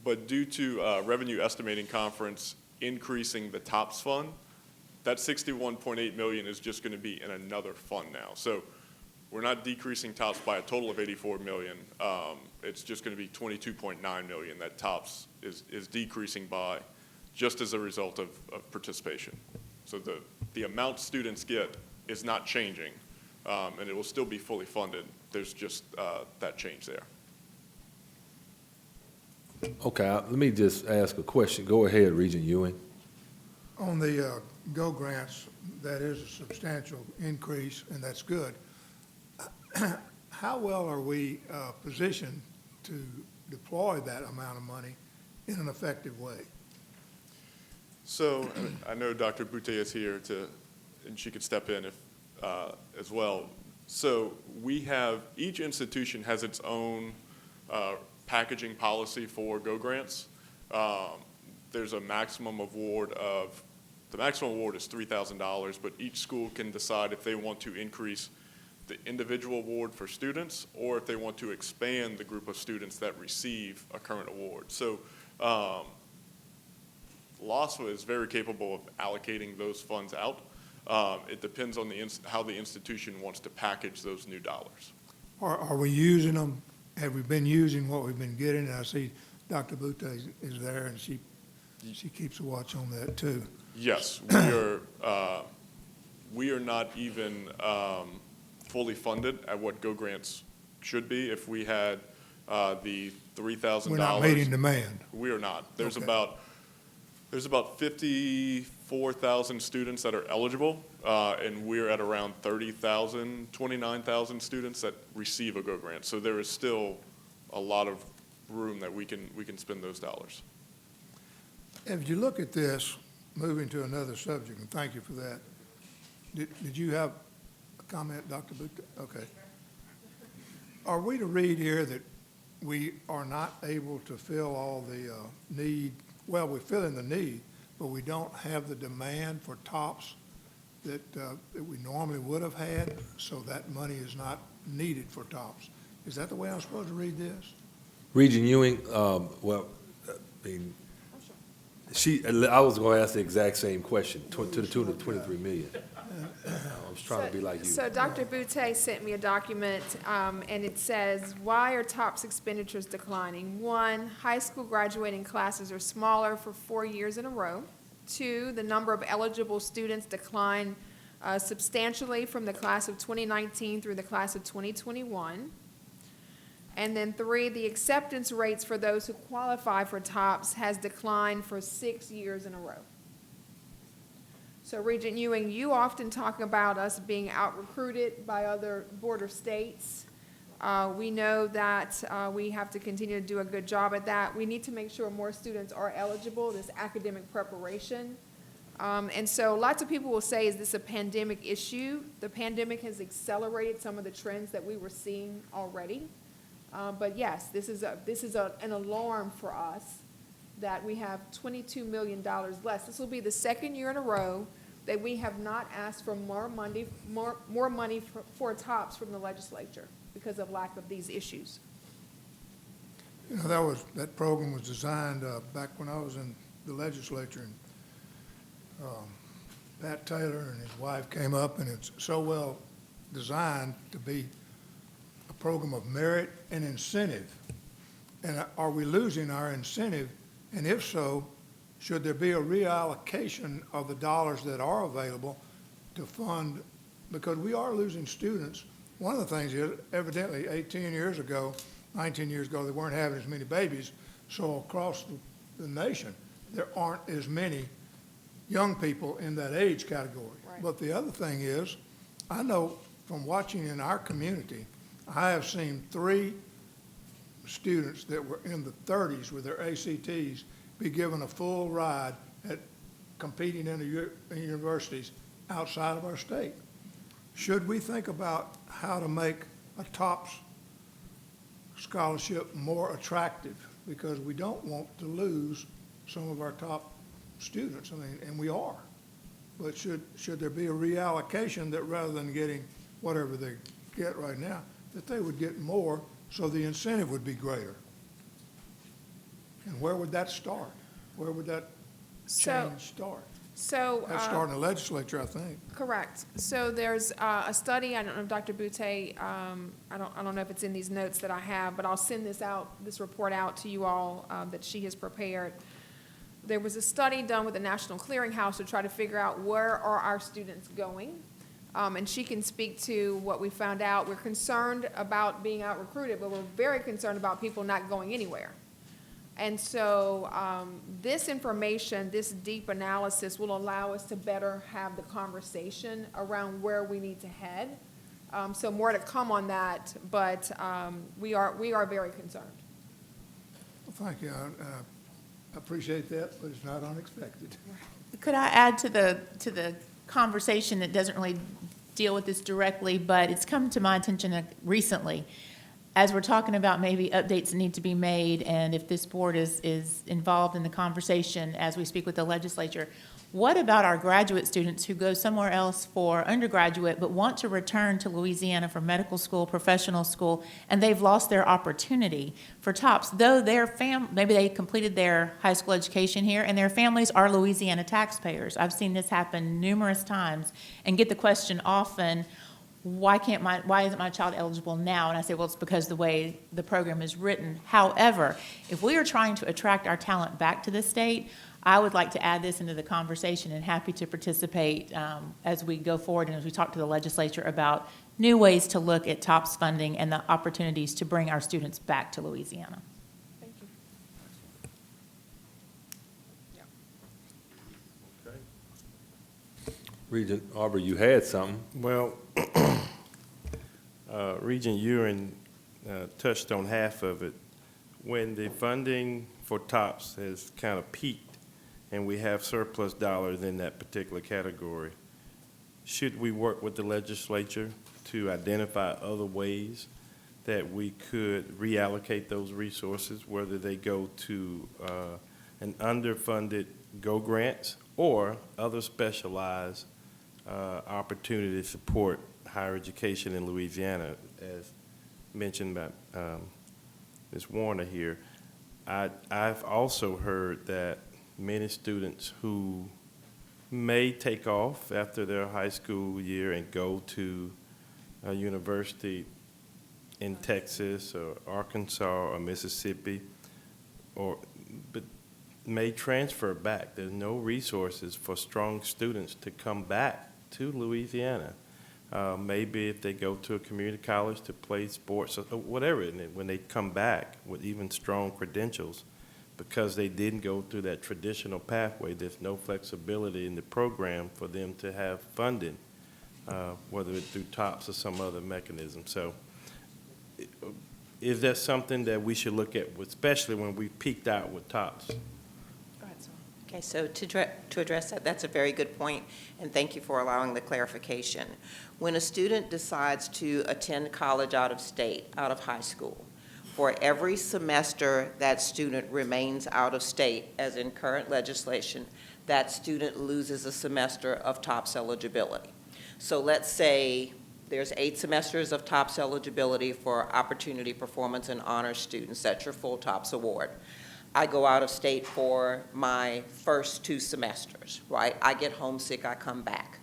but due to revenue estimating conference increasing the TOPS fund, that $61.8 million is just going to be in another fund now. So we're not decreasing TOPS by a total of $84 million. It's just going to be $22.9 million that TOPS is decreasing by just as a result of participation. So the amount students get is not changing, and it will still be fully funded. There's just that change there. Okay, let me just ask a question. Go ahead, Regent Ewing. On the Go Grants, that is a substantial increase, and that's good. How well are we positioned to deploy that amount of money in an effective way? So I know Dr. Boutte is here and she could step in if, as well. So we have, each institution has its own packaging policy for Go Grants. There's a maximum award of, the maximum award is $3,000, but each school can decide if they want to increase the individual award for students or if they want to expand the group of students that receive a current award. So LOSFA is very capable of allocating those funds out. It depends on how the institution wants to package those new dollars. Are we using them? Have we been using what we've been getting? And I see Dr. Boutte is there, and she keeps a watch on that too. Yes, we are not even fully funded at what Go Grants should be. If we had the $3,000. We're not meeting demand. We are not. There's Okay. about 54,000 students that are eligible, and we're at around 30,000, 29,000 students that receive a Go Grant. So there is still a lot of room that we can spend those dollars. If you look at this, moving to another subject, and thank you for that, did you have a comment, Dr. Boutte? Okay. Are we to read here that we are not able to fill all the need? Well, we fill in the need, but we don't have the demand for TOPS that we normally would have had, so that money is not needed for TOPS. Is that the way I'm supposed to read this? Regent Ewing, I was going to ask the exact same question, to the tune of 23 million. I was trying to be like you. So Dr. Boutte sent me a document, and it says, why are TOPS expenditures declining? 1, high school graduating classes are smaller for 4 years in a row. 2, the number of eligible students declined substantially from the class of 2019 through the class of 2021. And then 3, the acceptance rates for those who qualify for TOPS has declined for 6 years in a row. So Regent Ewing, you often talk about us being out-recruited by other border states. We know that we have to continue to do a good job at that. We need to make sure more students are eligible, this academic preparation. And so lots of people will say, is this a pandemic issue? The pandemic has accelerated some of the trends that we were seeing already. But yes, this is an alarm for us that we have $22 million less. This will be the second year in a row that we have not asked for more money for TOPS from the legislature because of lack of these issues. You know, that program was designed back when I was in the legislature, and Pat Taylor and his wife came up, and it's so well designed to be a program of merit and incentive. And are we losing our incentive? And if so, should there be a reallocation of the dollars that are available to fund, because we are losing students. One of the things is, evidently, 18 years ago, 19 years ago, they weren't having as many babies, so across the nation, there aren't as many young people in that age category. Right. But the other thing is, I know from watching in our community, I have seen 3 students that were in the 30s with their ACTs be given a full ride at competing in universities outside of our state. Should we think about how to make a TOPS scholarship more attractive? Because we don't want to lose some of our top students, I mean, and we are. But should there be a reallocation that rather than getting whatever they get right now, that they would get more so the incentive would be greater? And where would that start? Where would that change start? So That's starting the legislature, I think. correct. So there's a study, I don't know if Dr. Boutte, I don't know if it's in these notes that I have, but I'll send this report out to you all that she has prepared. There was a study done with the National Clearinghouse to try to figure out where are our students going. And she can speak to what we found out. We're concerned about being out recruited, but we're very concerned about people not going anywhere. And so this information, this deep analysis will allow us to better have the conversation around where we need to head. So more to come on that, but we are very concerned. Well, thank you. I appreciate that, but it's not unexpected. Could I add to the conversation that doesn't really deal with this directly, but it's come to my attention recently. As we're talking about maybe updates that need to be made, and if this board is involved in the conversation as we speak with the legislature, what about our graduate students who go somewhere else for undergraduate but want to return to Louisiana for medical school, professional school, and they've lost their opportunity for TOPS, though maybe they completed their high school education here and their families are Louisiana taxpayers. I've seen this happen numerous times and get the question often, why isn't my child eligible now? And I say, well, it's because the way the program is written. However, if we are trying to attract our talent back to the state, I would like to add this into the conversation and happy to participate as we go forward and as we talk to the legislature about new ways to look at TOPS funding and the opportunities to bring our students back to Louisiana. Thank you. Regent Aubrey, you had something. Well, Regent Ewing touched on half of it. When the funding for TOPS has kind of peaked and we have surplus dollars in that particular category, should we work with the legislature to identify other ways that we could reallocate those resources, whether they go to an underfunded GO grants or other specialized opportunity to support higher education in Louisiana, as mentioned by Ms. Warner here. I've also heard that many students who may take off after their high school year and go to a university in Texas or Arkansas or Mississippi, but may transfer back. There's no resources for strong students to come back to Louisiana. Maybe if they go to a community college to play sports or whatever, and when they come back with even strong credentials, because they didn't go through that traditional pathway, there's no flexibility in the program for them to have funding, whether it's through TOPS or some other mechanism. So is that something that we should look at, especially when we peaked out with TOPS? Okay, so to address that, that's a very good point, and thank you for allowing the clarification. When a student decides to attend college out of state, out of high school, for every semester that student remains out of state, as in current legislation, that student loses a semester of TOPS eligibility. So let's say there's 8 semesters of TOPS eligibility for opportunity, performance, and honor students. That's your full TOPS award. I go out of state for my first 2 semesters, right? I get homesick, I come back.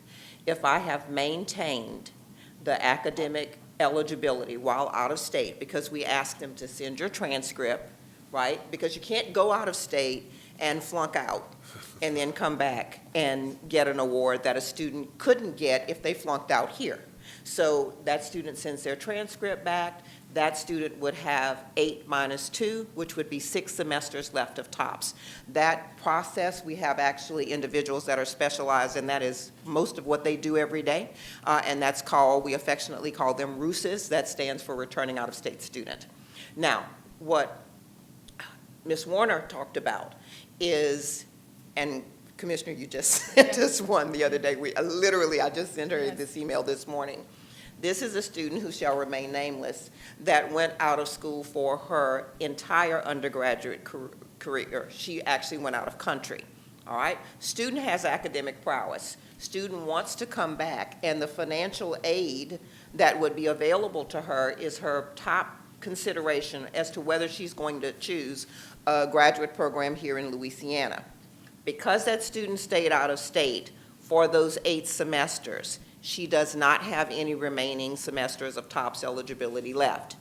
If I have maintained the academic eligibility while out of state, because we ask them to send your transcript, right? Because you can't go out of state and flunk out and then come back and get an award that a student couldn't get if they flunked out here. So that student sends their transcript back. That student would have 8 minus 2, which would be 6 semesters left of TOPS. That process, we have actually individuals that are specialized, and that is most of what they do every day. And that's called, we affectionately call them RUSES. That stands for Returning Out of State Student. Now, what Ms. Warner talked about is, and Commissioner, you just sent us one the other day. I just sent her this email this morning. This is a student who shall remain nameless that went out of school for her entire undergraduate career. She actually went out of country, all right? Student has academic prowess. Student wants to come back, and the financial aid that would be available to her is her top consideration as to whether she's going to choose a graduate program here in Louisiana. Because that student stayed out of state for those 8 semesters, she does not have any remaining semesters of TOPS eligibility left.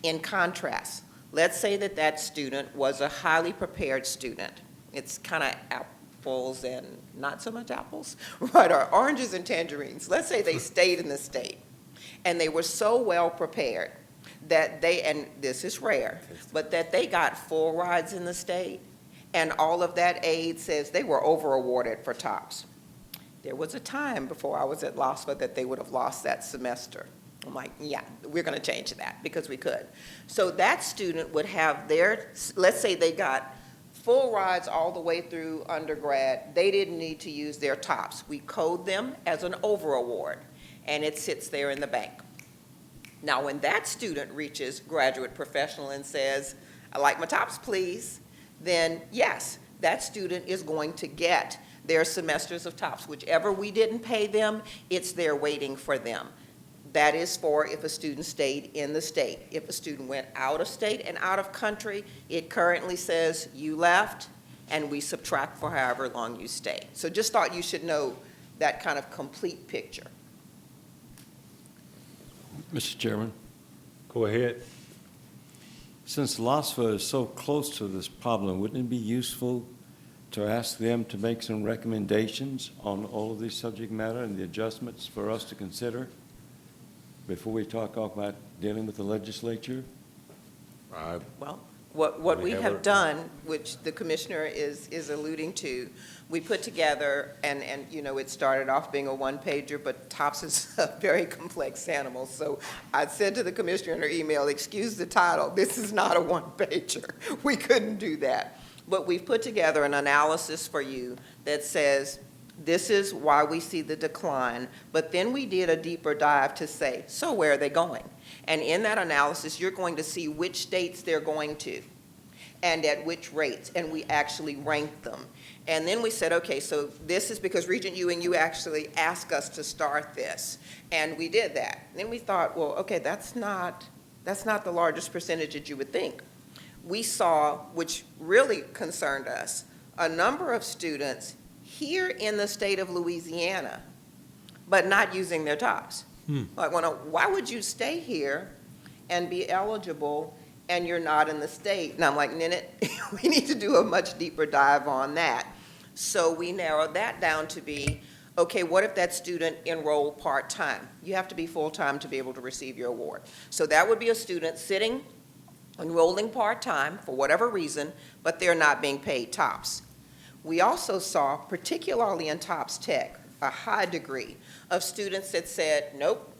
In contrast, let's say that that student was a highly prepared student. It's kind of apples and not so much apples, right, or oranges and tangerines. Let's say they stayed in the state, and they were so well prepared that they, and this is rare, but that they got full rides in the state, and all of that aid says they were over-awarded for TOPS. There was a time before I was at LOSFA that they would have lost that semester. I'm like, yeah, we're going to change that because we could. So that student would have their, let's say they got full rides all the way through undergrad. They didn't need to use their TOPS. We code them as an over award, and it sits there in the bank. Now, when that student reaches graduate professional and says, I like my TOPS, please, then yes, that student is going to get their semesters of TOPS. Whichever we didn't pay them, it's there waiting for them. That is for if a student stayed in the state. If a student went out of state and out of country, it currently says you left, and we subtract for however long you stay. So just thought you should know that kind of complete picture. Mr. Chairman, Go ahead. since LOSFA is so close to this problem, wouldn't it be useful to ask them to make some recommendations on all of these subject matter and the adjustments for us to consider before we talk about dealing with the legislature? Well, what we have have a- done, which the commissioner is alluding to, we put together, and you know, it started off being a one-pager, but TOPS is a very complex animal. So I said to the commissioner in her email, excuse the title, this is not a one-pager. We couldn't do that. But we've put together an analysis for you that says, this is why we see the decline, but then we did a deeper dive to say, so where are they going? And in that analysis, you're going to see which states they're going to. and at which rates, and we actually ranked them. And then we said, okay, so this is because Regent Ewing, you actually asked us to start this, and we did that. Then we thought, well, okay, that's not the largest percentage that you would think. We saw, which really concerned us, a number of students here in the state of Louisiana, but not using their TOPS. Like, well, why would you stay here and be eligible and you're not in the state? And I'm like, Ninit, we need to do a much deeper dive on that. So we narrowed that down to be, okay, what if that student enrolled part-time? You have to be full-time to be able to receive your award. So that would be a student sitting, enrolling part-time for whatever reason, but they're not being paid TOPS. We also saw, particularly in TOPS Tech, a high degree of students that said, nope,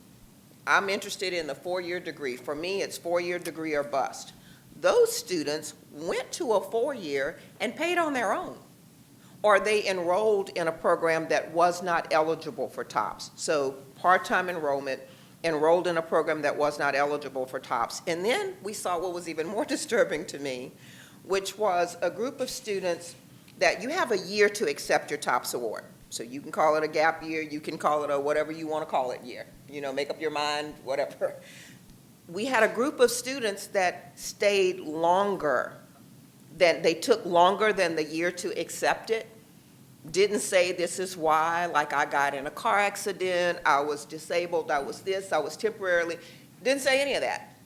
I'm interested in the 4-year degree. For me, it's 4-year degree or bust. Those students went to a 4-year and paid on their own, or they enrolled in a program that was not eligible for TOPS. So part-time enrollment, enrolled in a program that was not eligible for TOPS. And then we saw what was even more disturbing to me, which was a group of students that you have a year to accept your TOPS award. So you can call it a gap year, you can call it a whatever you want to call it year. You know, make up your mind, whatever. We had a group of students that stayed longer, that they took longer than the year to accept it. Didn't say this is why, like I got in a car accident, I was disabled, I was this, I was temporarily, didn't say any of that.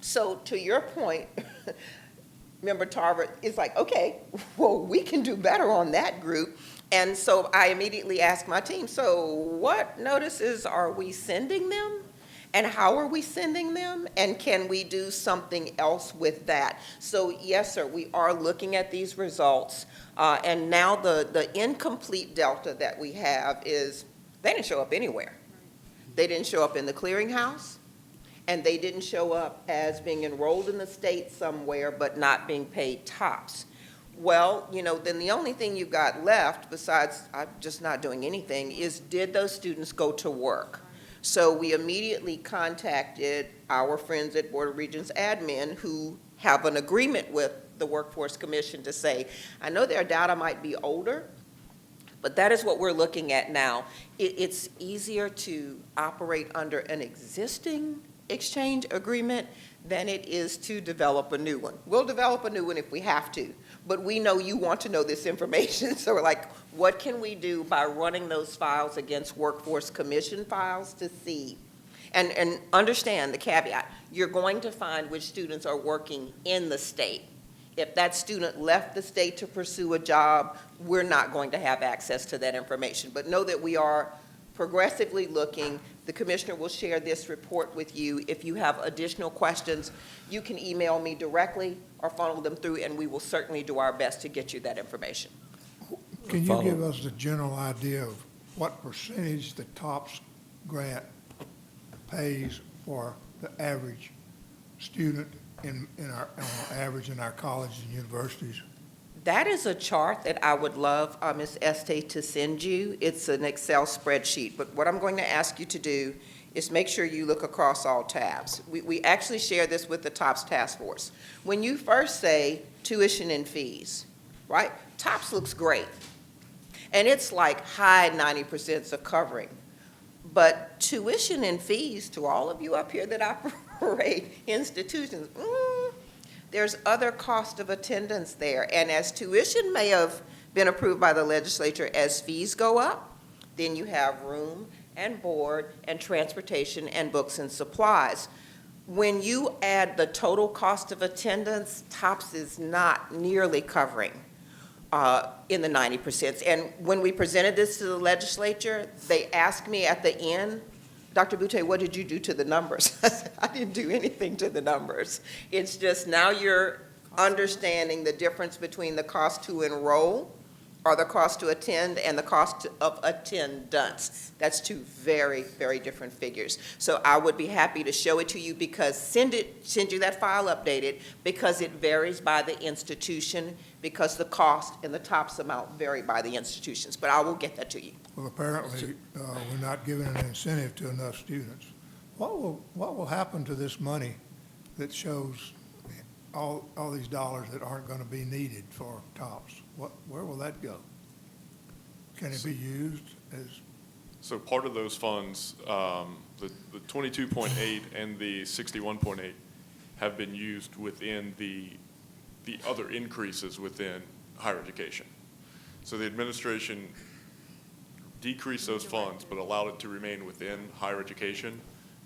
So to your point, Member Tarver, it's like, okay, well, we can do better on that group. And so I immediately asked my team, so what notices are we sending them? And how are we sending them? And can we do something else with that? So yes, sir, we are looking at these results. And now the incomplete delta that we have is they didn't show up anywhere. They didn't show up in the clearinghouse, and they didn't show up as being enrolled in the state somewhere but not being paid TOPS. Well, you know, then the only thing you've got left, besides I'm just not doing anything, is did those students go to work? So we immediately contacted our friends at Board of Regents admin who have an agreement with the Workforce Commission to say, I know their data might be older, but that is what we're looking at now. It's easier to operate under an existing exchange agreement than it is to develop a new one. We'll develop a new one if we have to, but we know you want to know this information. So we're like, what can we do by running those files against Workforce Commission files to see? And understand the caveat, you're going to find which students are working in the state. If that student left the state to pursue a job, we're not going to have access to that information. But know that we are progressively looking. The commissioner will share this report with you. If you have additional questions, you can email me directly or funnel them through, and we will certainly do our best to get you that information. Can you give us a general idea of what percentage the TOPS grant pays for the average student in our, on average in our colleges and universities? That is a chart that I would love Ms. Este to send you. It's an Excel spreadsheet, but what I'm going to ask you to do is make sure you look across all tabs. We actually share this with the TOPS task force. When you first say tuition and fees, right? TOPS looks great, and it's like high 90% of covering. But tuition and fees, to all of you up here that operate institutions, there's other cost of attendance there. And as tuition may have been approved by the legislature, as fees go up, then you have room and board and transportation and books and supplies. When you add the total cost of attendance, TOPS is not nearly covering in the 90%. And when we presented this to the legislature, they asked me at the end, Dr. Boutte, what did you do to the numbers? I said, I didn't do anything to the numbers. It's just now you're understanding the difference between the cost to enroll or the cost to attend and the cost of attendance. That's two very, very different figures. So I would be happy to show it to you because send you that file updated because it varies by the institution because the cost and the TOPS amount vary by the institutions. But I will get that to you. Well, apparently, we're not giving an incentive to enough students. What will happen to this money that shows all these dollars that aren't going to be needed for TOPS? Where will that go? Can it be used as, So part of those funds, the 22.8 and the 61.8 have been used within the other increases within higher education. So the administration decreased those funds, but allowed it to remain within higher education,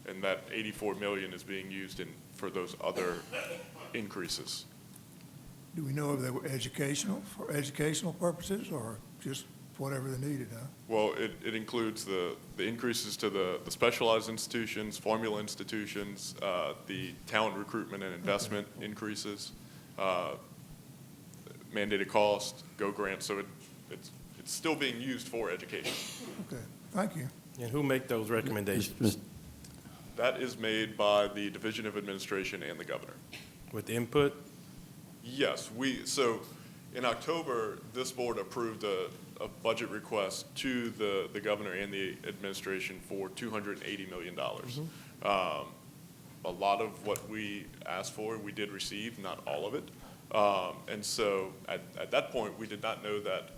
and that 84 million is being used for those other increases. do we know if they were for educational purposes or just whatever they needed, huh? Well, it includes the increases to the specialized institutions, formula institutions, the talent recruitment and investment increases, mandated cost, Go Grant, so it's still being used for education. Okay, thank you. And who make those recommendations? That is made by the Division of Administration and the governor. With input? Yes, so in October, this board approved a budget request to the governor and the administration for $280 million. A lot of what we asked for, we did receive, not all of it. And so at that point, we did not know that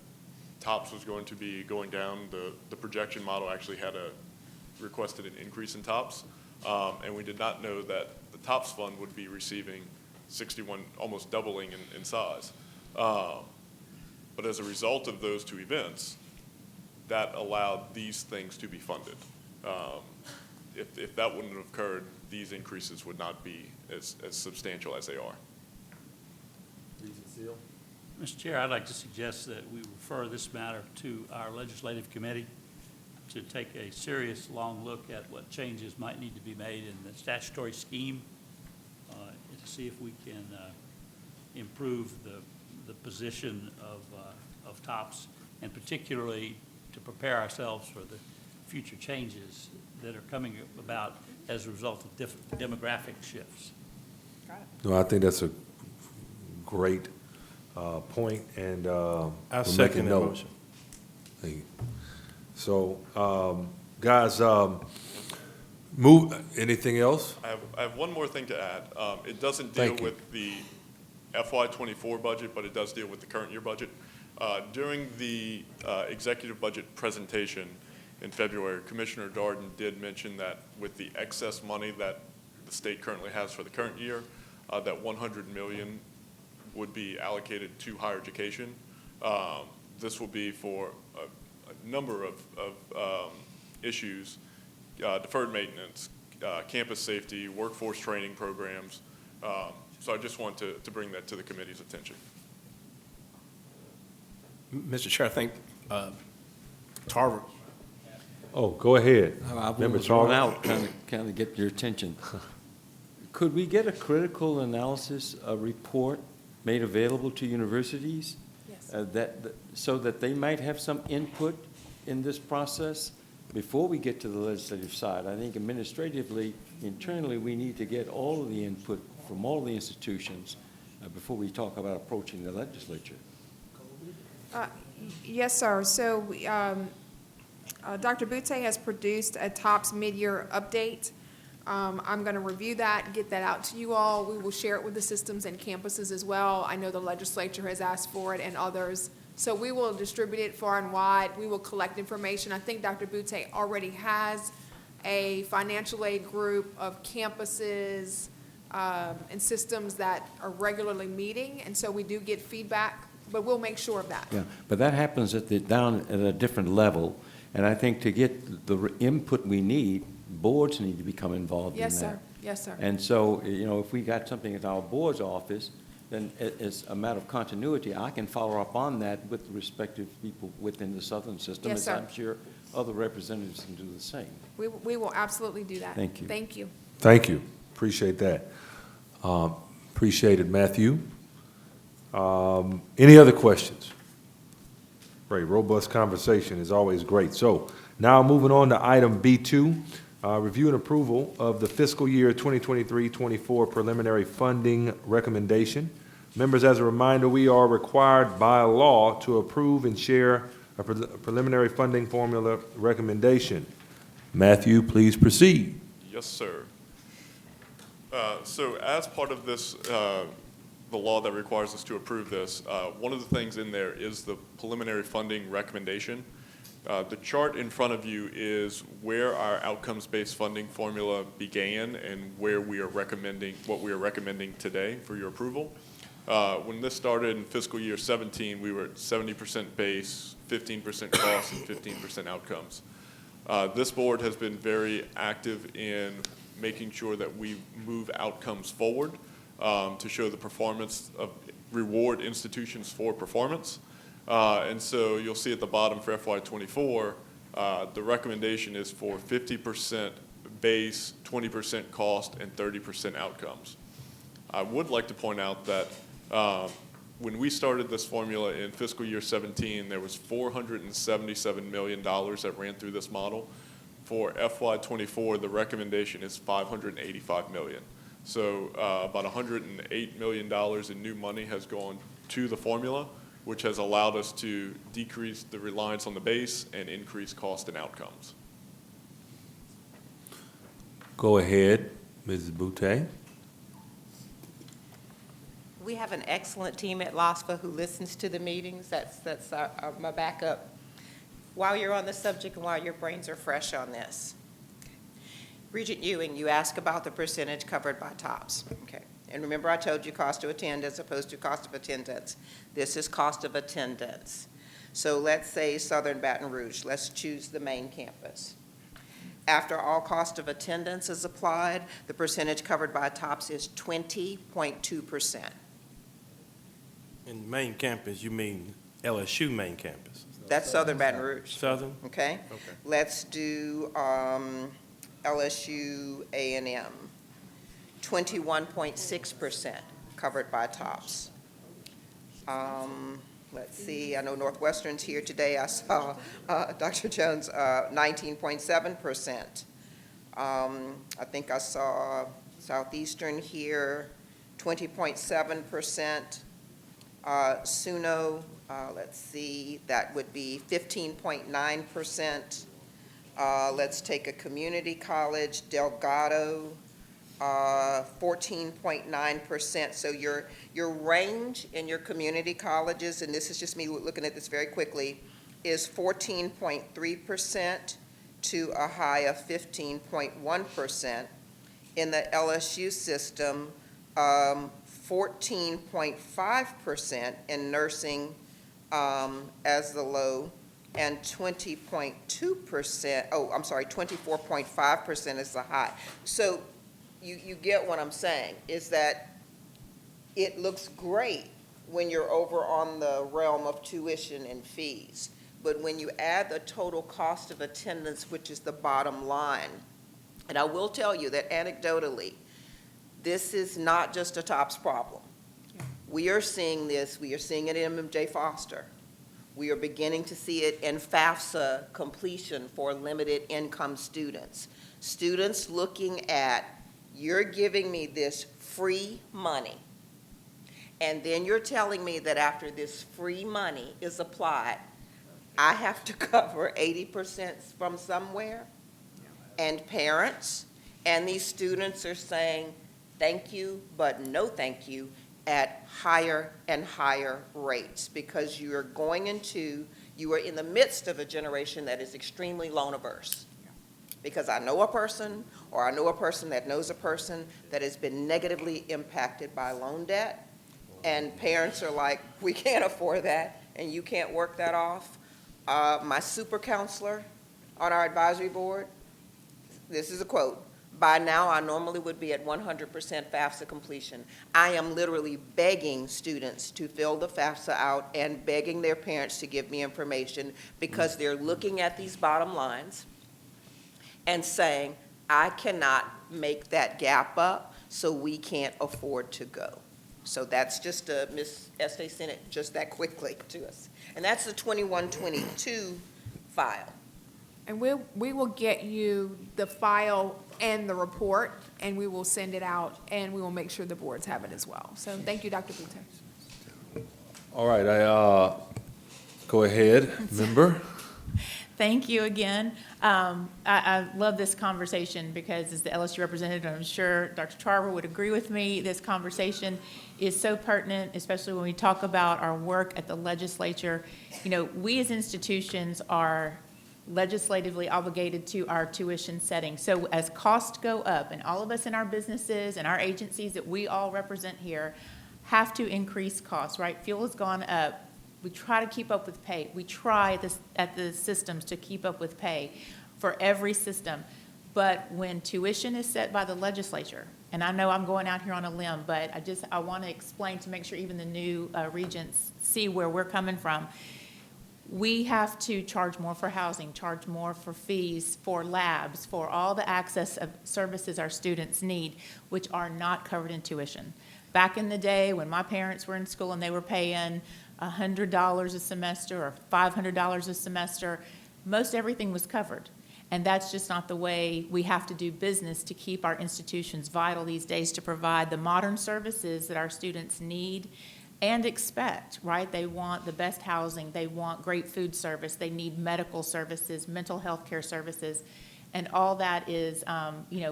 TOPS was going to be going down. The projection model actually had requested an increase in TOPS. And we did not know that the TOPS fund would be receiving 61, almost doubling in size. But as a result of those two events, that allowed these things to be funded. If that wouldn't have occurred, these increases would not be as substantial as they are. Mr. Chair, I'd like to suggest that we refer this matter to our legislative committee to take a serious, long look at what changes might need to be made in the statutory scheme to see if we can improve the position of TOPS, and particularly to prepare ourselves for the future changes that are coming about as a result of demographic shifts. No, I think that's a great point, and I we'll second make a that note. motion. Thank you. So, guys, anything else? I have one more thing to add. It doesn't deal Thank you. with the FY24 budget, but it does deal with the current year budget. During the executive budget presentation in February, Commissioner Darden did mention that with the excess money that the state currently has for the current year, that 100 million would be allocated to higher education. This will be for a number of issues, deferred maintenance, campus safety, workforce training programs. So I just want to bring that to the committee's attention. Mr. Chair, I think Tarver. Oh, go ahead. I Member was thrown Tarver. out, kind of get your attention. Could we get a critical analysis report made available to universities? Yes. So that they might have some input in this process before we get to the legislative side? I think administratively, internally, we need to get all of the input from all the institutions before we talk about approaching the legislature. Yes, sir. So Dr. Butte has produced a TOPS mid-year update. I'm going to review that, get that out to you all. We will share it with the systems and campuses as well. I know the legislature has asked for it and others. So we will distribute it far and wide. We will collect information. I think Dr. Butte already has a financial aid group of campuses and systems that are regularly meeting, and so we do get feedback, but we'll make sure of that. Yeah, but that happens down at a different level, and I think to get the input we need, boards need to become involved in that. Yes, sir. Yes, sir. And so, if we got something at our board's office, then it's a matter of continuity. I can follow up on that with the respective people within the Southern system. Yes, as sir. I'm sure other representatives can do the same. We will absolutely do that. Thank you. Thank you. Thank you. Appreciate that. Appreciate it, Matthew. Any other questions? Great, robust conversation is always great. So now moving on to item B2, review and approval of the fiscal year 2023-24 preliminary funding recommendation. Members, as a reminder, we are required by law to approve and share a preliminary funding formula recommendation. Matthew, please proceed. Yes, sir. So as part of this the law that requires us to approve this. One of the things in there is the preliminary funding recommendation. The chart in front of you is where our outcomes-based funding formula began and where we are recommending, what we are recommending today for your approval. When this started in fiscal year 17, we were at 70% base, 15% cost, and 15% outcomes. This board has been very active in making sure that we move outcomes forward to show the performance of reward institutions for performance. And so you'll see at the bottom for FY24, the recommendation is for 50% base, 20% cost, and 30% outcomes. I would like to point out that when we started this formula in fiscal year 17, there was $477 million that ran through this model. For FY24, the recommendation is $585 million. So about $108 million in new money has gone to the formula, which has allowed us to decrease the reliance on the base and increase cost and outcomes. Go ahead, Mrs. Boutte. We have an excellent team at LOSFA who listens to the meetings. That's my backup. While you're on the subject and while your brains are fresh on this, Regent Ewing, you asked about the percentage covered by TOPS. Okay. And remember I told you cost to attend as opposed to cost of attendance. This is cost of attendance. So let's say Southern Baton Rouge. Let's choose the main campus. After all cost of attendance is applied, the percentage covered by TOPS is 20.2%. In main campus, you mean LSU main campus? That's Southern Baton Rouge. Southern? Okay? Okay. Let's do LSU A&M. 21.6% covered by TOPS. Let's see, I know Northwestern's here today. I saw Dr. Jones, 19.7%. I think I saw Southeastern here, 20.7%. SUNO, let's see, that would be 15.9%. Let's take a community college, Delgado, 14.9%. So your range in your community colleges, and this is just me looking at this very quickly, is 14.3% to a high of 15.1%. In the LSU system, 14.5% in nursing as the low, and 24.5% is the high. So you get what I'm saying, is that it looks great when you're over on the realm of tuition and fees. But when you add the total cost of attendance, which is the bottom line, and I will tell you that anecdotally, this is not just a TOPS problem. We are seeing this, we are seeing it in MJ Foster. We are beginning to see it in FAFSA completion for limited income students. Students looking at, you're giving me this free money, and then you're telling me that after this free money is applied, I have to cover 80% from somewhere, and parents, and these students are saying, thank you, but no thank you, at higher and higher rates, because you are in the midst of a generation that is extremely loan averse. Because I know a person, or I know a person that knows a person that has been negatively impacted by loan debt, and parents are like, we can't afford that, and you can't work that off. My super counselor on our advisory board, this is a quote, by now I normally would be at 100% FAFSA completion. I am literally begging students to fill the FAFSA out and begging their parents to give me information, because they're looking at these bottom lines and saying, I cannot make that gap up, so we can't afford to go. So that's just Ms. Estee sent it just that quickly to us. And that's the 21-22 file. And we will get you the file and the report, and we will send it out, and we will make sure the boards have it as well. So thank you, Dr. Boutte. All right, go ahead, member. Thank you again. I love this conversation because as the LSU representative, I'm sure Dr. Tarver would agree with me. This conversation is so pertinent, especially when we talk about our work at the legislature. You know, we as institutions are legislatively obligated to our tuition setting. So as costs go up, and all of us in our businesses and our agencies that we all represent here have to increase costs, right? Fuel has gone up. We try to keep up with pay. We try at the systems to keep up with pay for every system. But when tuition is set by the legislature, and I know I'm going out here on a limb, but I want to explain to make sure even the new regents see where we're coming from. We have to charge more for housing, charge more for fees, for labs, for all the access of services our students need, which are not covered in tuition. Back in the day when my parents were in school and they were paying $100 a semester or $500 a semester, most everything was covered. And that's just not the way we have to do business to keep our institutions vital these days to provide the modern services that our students need and expect, right? They want the best housing, they want great food service, they need medical services, mental health care services, and all that is,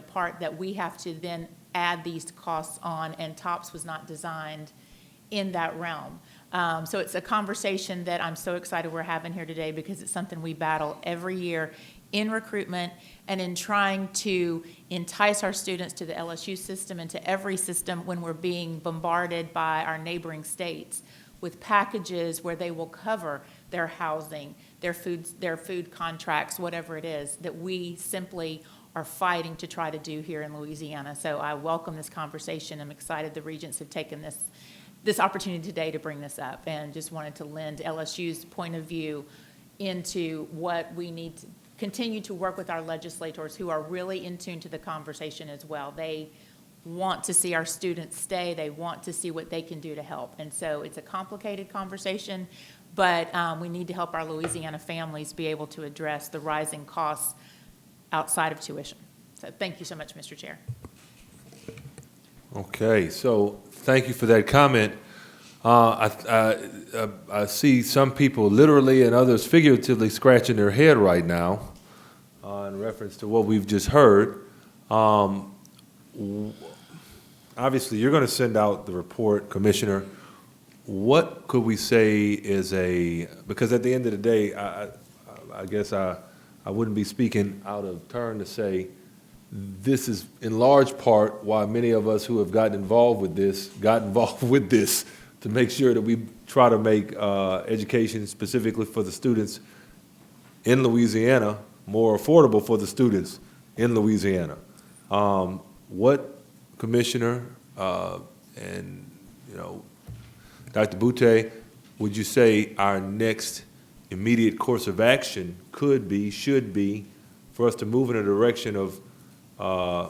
part that we have to then add these costs on, and TOPS was not designed in that realm. So it's a conversation that I'm so excited we're having here today because it's something we battle every year in recruitment and in trying to entice our students to the LSU system and to every system when we're being bombarded by our neighboring states with packages where they will cover their housing, their food contracts, whatever it is, that we simply are fighting to try to do here in Louisiana. So I welcome this conversation. I'm excited the regents have taken this opportunity today to bring this up, and just wanted to lend LSU's point of view into what we need to continue to work with our legislators who are really in tune to the conversation as well. They want to see our students stay. They want to see what they can do to help. And so it's a complicated conversation, but we need to help our Louisiana families be able to address the rising costs outside of tuition. So thank you so much, Mr. Chair. Okay, so thank you for that comment. I see some people literally and others figuratively scratching their head right now in reference to what we've just heard. Obviously, you're going to send out the report, Commissioner. What could we say is because at the end of the day, I guess I wouldn't be speaking out of turn to say this is in large part why many of us who have got involved with this to make sure that we try to make education specifically for the students in Louisiana more affordable for the students in Louisiana. What, Commissioner, and Dr. Boutte, would you say our next immediate course of action should be for us to move in a direction of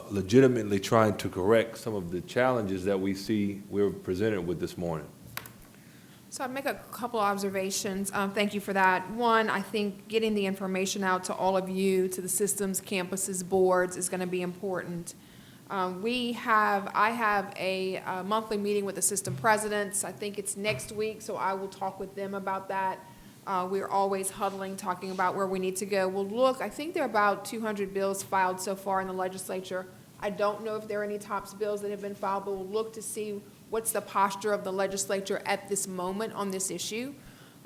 legitimately trying to correct some of the challenges that we see we're presented with this morning? So I'd make a couple observations. Thank you for that. One, I think getting the information out to all of you, to the systems, campuses, boards is going to be important. I have a monthly meeting with the system presidents. I think it's next week, so I will talk with them about that. We're always huddling, talking about where we need to go. We'll look, I think there are about 200 bills filed so far in the legislature. I don't know if there are any TOPS bills that have been filed, but we'll look to see what's the posture of the legislature at this moment on this issue.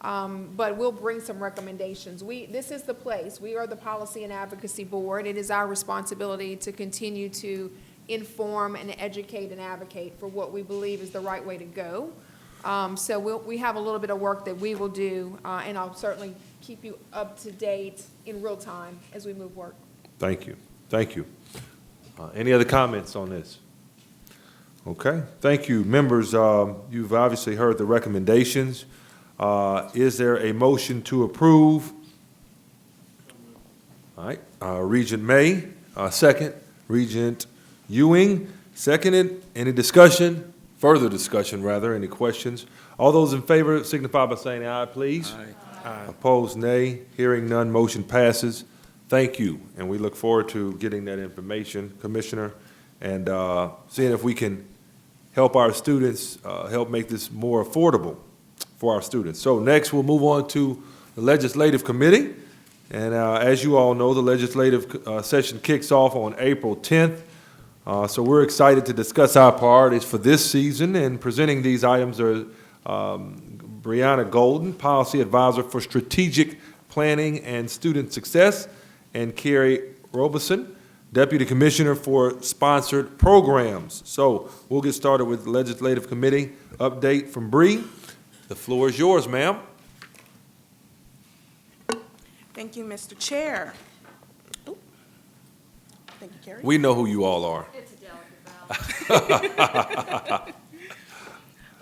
But we'll bring some recommendations. This is the place. We are the Policy and Advocacy Board. It is our responsibility to continue to inform and educate and advocate for what we believe is the right way to go. So we have a little bit of work that we will do, and I'll certainly keep you up to date in real time as we move work. Thank you. Thank you. Any other comments on this? Okay. Thank you. Members, you've obviously heard the recommendations. Is there a motion to approve? All right. Regent May, second. Regent Ewing, seconded. Any discussion? Further discussion, rather. Any questions? All those in favor signify by saying aye, please. Aye. Aye. Opposed, nay. Hearing none, motion passes. Thank you, and we look forward to getting that information, Commissioner, and seeing if we can help our students, help make this more affordable for our students. So next, we'll move on to the Legislative Committee, And as you all know, the legislative session kicks off on April 10th. So we're excited to discuss our priorities for this season, and presenting these items are Brianna Golden, Policy Advisor for Strategic Planning and Student Success, and Carrie Robeson, Deputy Commissioner for Sponsored Programs. So we'll get started with the Legislative Committee update from Bree. The floor is yours, ma'am. Thank you, Mr. Chair. Ooh. Thank you, Carrie. We know who you all are. It's a delicate balance.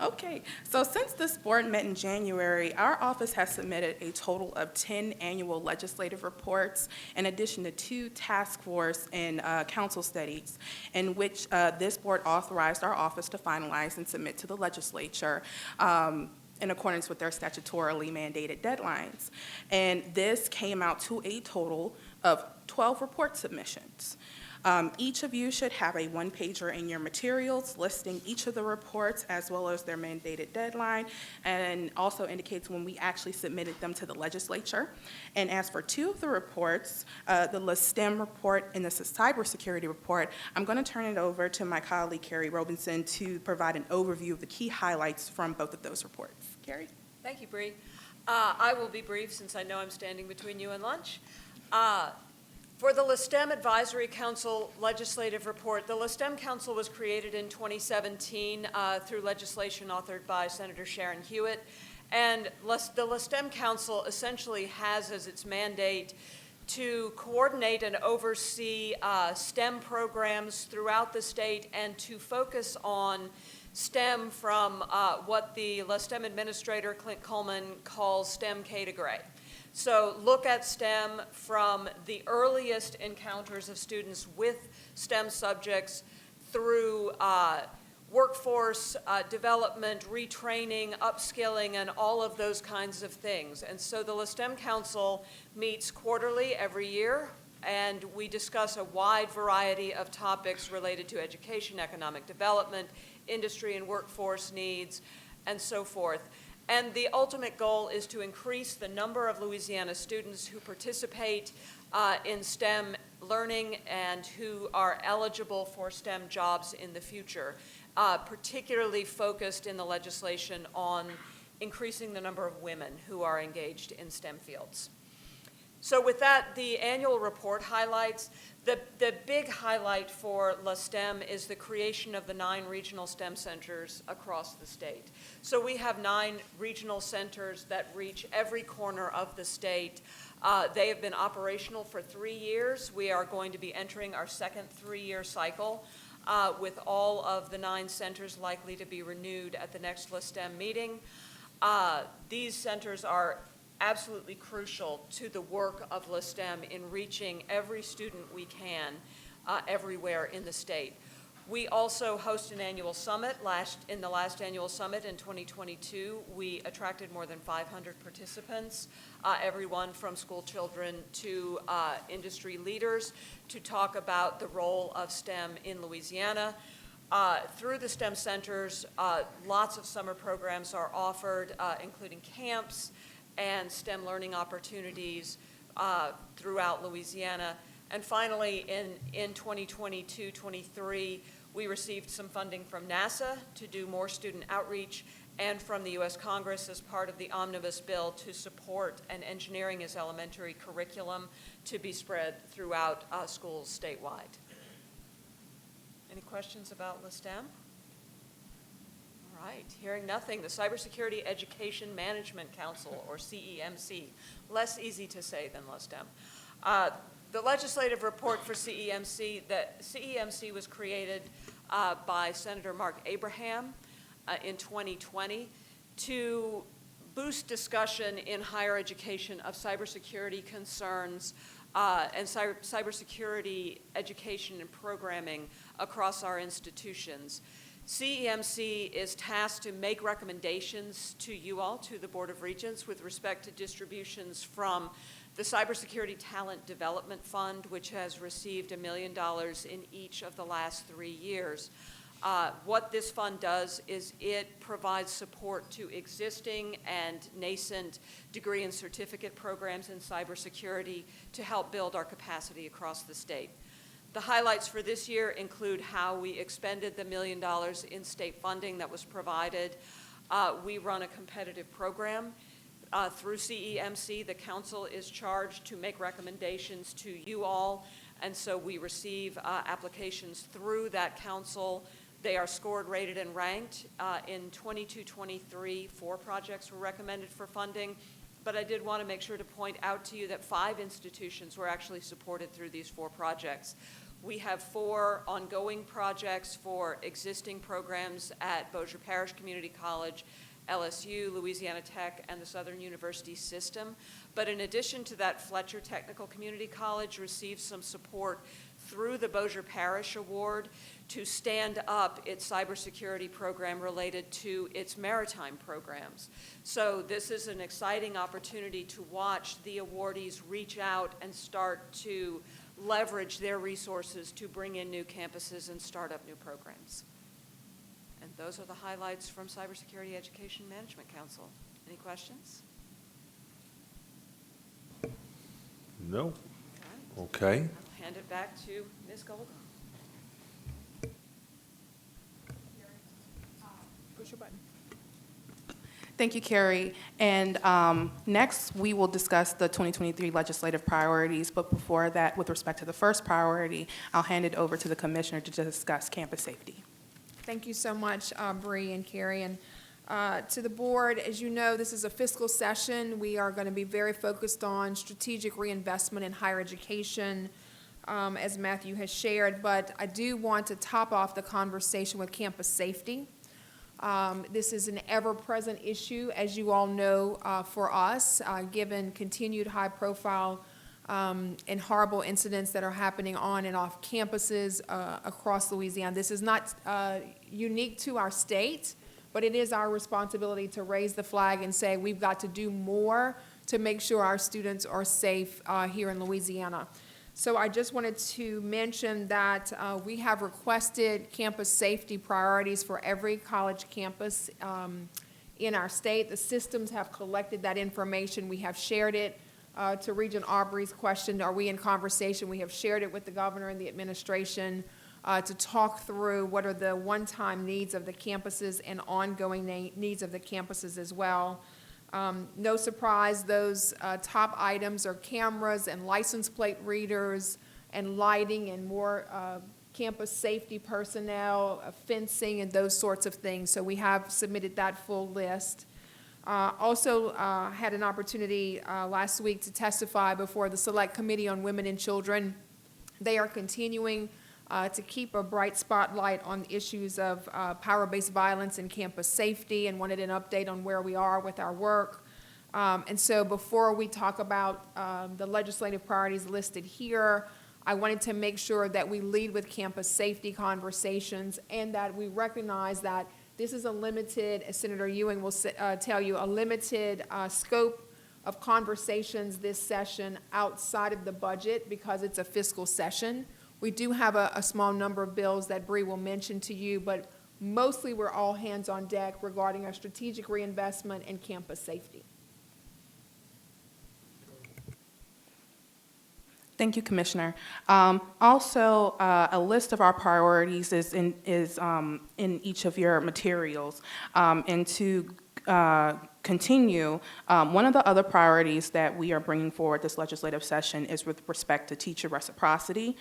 Okay, so since this board met in January, our office has submitted a total of 10 annual legislative reports, in addition to 2 task force and council studies, in which this board authorized our office to finalize and submit to the legislature in accordance with their statutorily mandated deadlines. And this came out to a total of 12 report submissions. Each of you should have a one-pager in your materials listing each of the reports as well as their mandated deadline, and also indicates when we actually submitted them to the legislature. And as for 2 of the reports, the LaSTEM report and the cybersecurity report, I'm going to turn it over to my colleague Carrie Robinson to provide an overview of the key highlights from both of those reports. Carrie? Thank you, Bree. I will be brief since I know I'm standing between you and lunch. For the LaSTEM Advisory Council Legislative Report, the LaSTEM Council was created in 2017 through legislation authored by Senator Sharon Hewitt. And the LaSTEM Council essentially has as its mandate to coordinate and oversee STEM programs throughout the state and to focus on STEM from what the LaSTEM Administrator, Clint Coleman, calls STEM K to Gray. So look at STEM from the earliest encounters of students with STEM subjects through workforce development, retraining, upskilling, and all of those kinds of things. And so the LaSTEM Council meets quarterly every year, and we discuss a wide variety of topics related to education, economic development, industry and workforce needs, and so forth. And the ultimate goal is to increase the number of Louisiana students who participate in STEM learning and who are eligible for STEM jobs in the future, particularly focused in the legislation on increasing the number of women who are engaged in STEM fields. So with that, the annual report highlights the big highlight for LaSTEM is the creation of the 9 regional STEM centers across the state. So we have 9 regional centers that reach every corner of the state. They have been operational for 3 years. We are going to be entering our second 3-year cycle with all of the 9 centers likely to be renewed at the next LaSTEM meeting. These centers are absolutely crucial to the work of LaSTEM in reaching every student we can everywhere in the state. We also host an annual summit. In the last annual summit in 2022, we attracted more than 500 participants, everyone from school children to industry leaders, to talk about the role of STEM in Louisiana. Through the STEM centers, lots of summer programs are offered, including camps and STEM learning opportunities throughout Louisiana. And finally, in 2022-23, we received some funding from NASA to do more student outreach and from the U.S. Congress as part of the omnibus bill to support an engineering as elementary curriculum to be spread throughout schools statewide. Any questions about LaSTEM? All right, hearing nothing, the Cybersecurity Education Management Council, or CEMC, less easy to say than LaSTEM. The legislative report for CEMC, CEMC was created by Senator Mark Abraham in 2020 to boost discussion in higher education of cybersecurity concerns and cybersecurity education and programming across our institutions. CEMC is tasked to make recommendations to you all, to the Board of Regents, with respect to distributions from the Cybersecurity Talent Development Fund, which has received $1 million in each of the last 3 years. What this fund does is it provides support to existing and nascent degree and certificate programs in cybersecurity to help build our capacity across the state. The highlights for this year include how we expended the $1 million in state funding that was provided. We run a competitive program. Through CEMC, the council is charged to make recommendations to you all, and so we receive applications through that council. They are scored, rated, and ranked. In 22-23, 4 projects were recommended for funding, but I did want to make sure to point out to you that 5 institutions were actually supported through these 4 projects. We have 4 ongoing projects for existing programs at Bossier Parish Community College, LSU, Louisiana Tech, and the Southern University System. But in addition to that, Fletcher Technical Community College received some support through the Bossier Parish Award to stand up its cybersecurity program related to its maritime programs. So this is an exciting opportunity to watch the awardees reach out and start to leverage their resources to bring in new campuses and start up new programs. And those are the highlights from Cybersecurity Education Management Council. Any questions? No? Okay. I'll hand it back to Ms. Golden. Push your button. Thank you, Carrie. And next, we will discuss the 2023 legislative priorities. But before that, with respect to the first priority, I'll hand it over to the commissioner to discuss campus safety. Thank you so much, Bree and Carrie. And to the board, as you know, this is a fiscal session. We are going to be very focused on strategic reinvestment in higher education, as Matthew has shared. But I do want to top off the conversation with campus safety. This is an ever-present issue, as you all know, for us, given continued high-profile and horrible incidents that are happening on and off campuses across Louisiana. This is not unique to our state, but it is our responsibility to raise the flag and say we've got to do more to make sure our students are safe here in Louisiana. So I just wanted to mention that we have requested campus safety priorities for every college campus in our state. The systems have collected that information. We have shared it to Regent Aubrey's question, are we in conversation? We have shared it with the governor and the administration to talk through what are the one-time needs of the campuses and ongoing needs of the campuses as well. No surprise, those top items are cameras and license plate readers and lighting and more campus safety personnel, fencing, and those sorts of things. So we have submitted that full list. Also had an opportunity last week to testify before the Select Committee on Women and Children. They are continuing to keep a bright spotlight on issues of power-based violence and campus safety, and wanted an update on where we are with our work. And so before we talk about the legislative priorities listed here, I wanted to make sure that we lead with campus safety conversations and that we recognize that this is a limited, as Senator Ewing will tell you, a limited scope of conversations this session outside of the budget because it's a fiscal session. We do have a small number of bills that Bree will mention to you, but mostly we're all hands on deck regarding our strategic reinvestment and campus safety. Thank you, Commissioner. Also, a list of our priorities is in each of your materials. And to continue, one of the other priorities that we are bringing forward this legislative session is with respect to teacher reciprocity.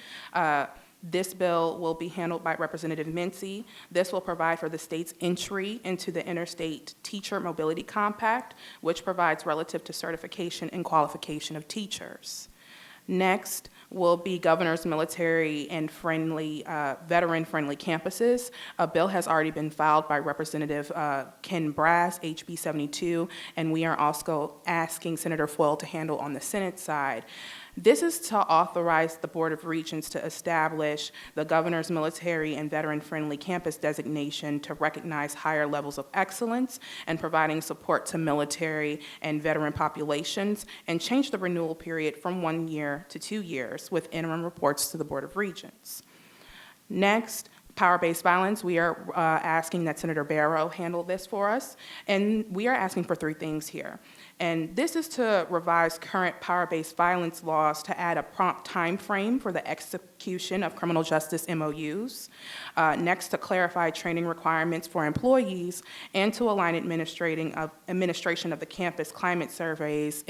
This bill will be handled by Representative Mincy. This will provide for the state's entry into the Interstate Teacher Mobility Compact, which provides relative to certification and qualification of teachers. Next will be governor's military and veteran-friendly campuses. A bill has already been filed by Representative Ken Brass, HB 72, and we are also asking Senator Foyle to handle on the Senate side. This is to authorize the Board of Regents to establish the governor's military and veteran-friendly campus designation to recognize higher levels of excellence and providing support to military and veteran populations, and change the renewal period from 1 year to 2 years with interim reports to the Board of Regents. Next, power-based violence, we are asking that Senator Barrow handle this for us. And we are asking for three things here. And this is to revise current power-based violence laws to add a prompt time frame for the execution of criminal justice MOUs. Next, to clarify training requirements for employees and to align administration of the campus climate surveys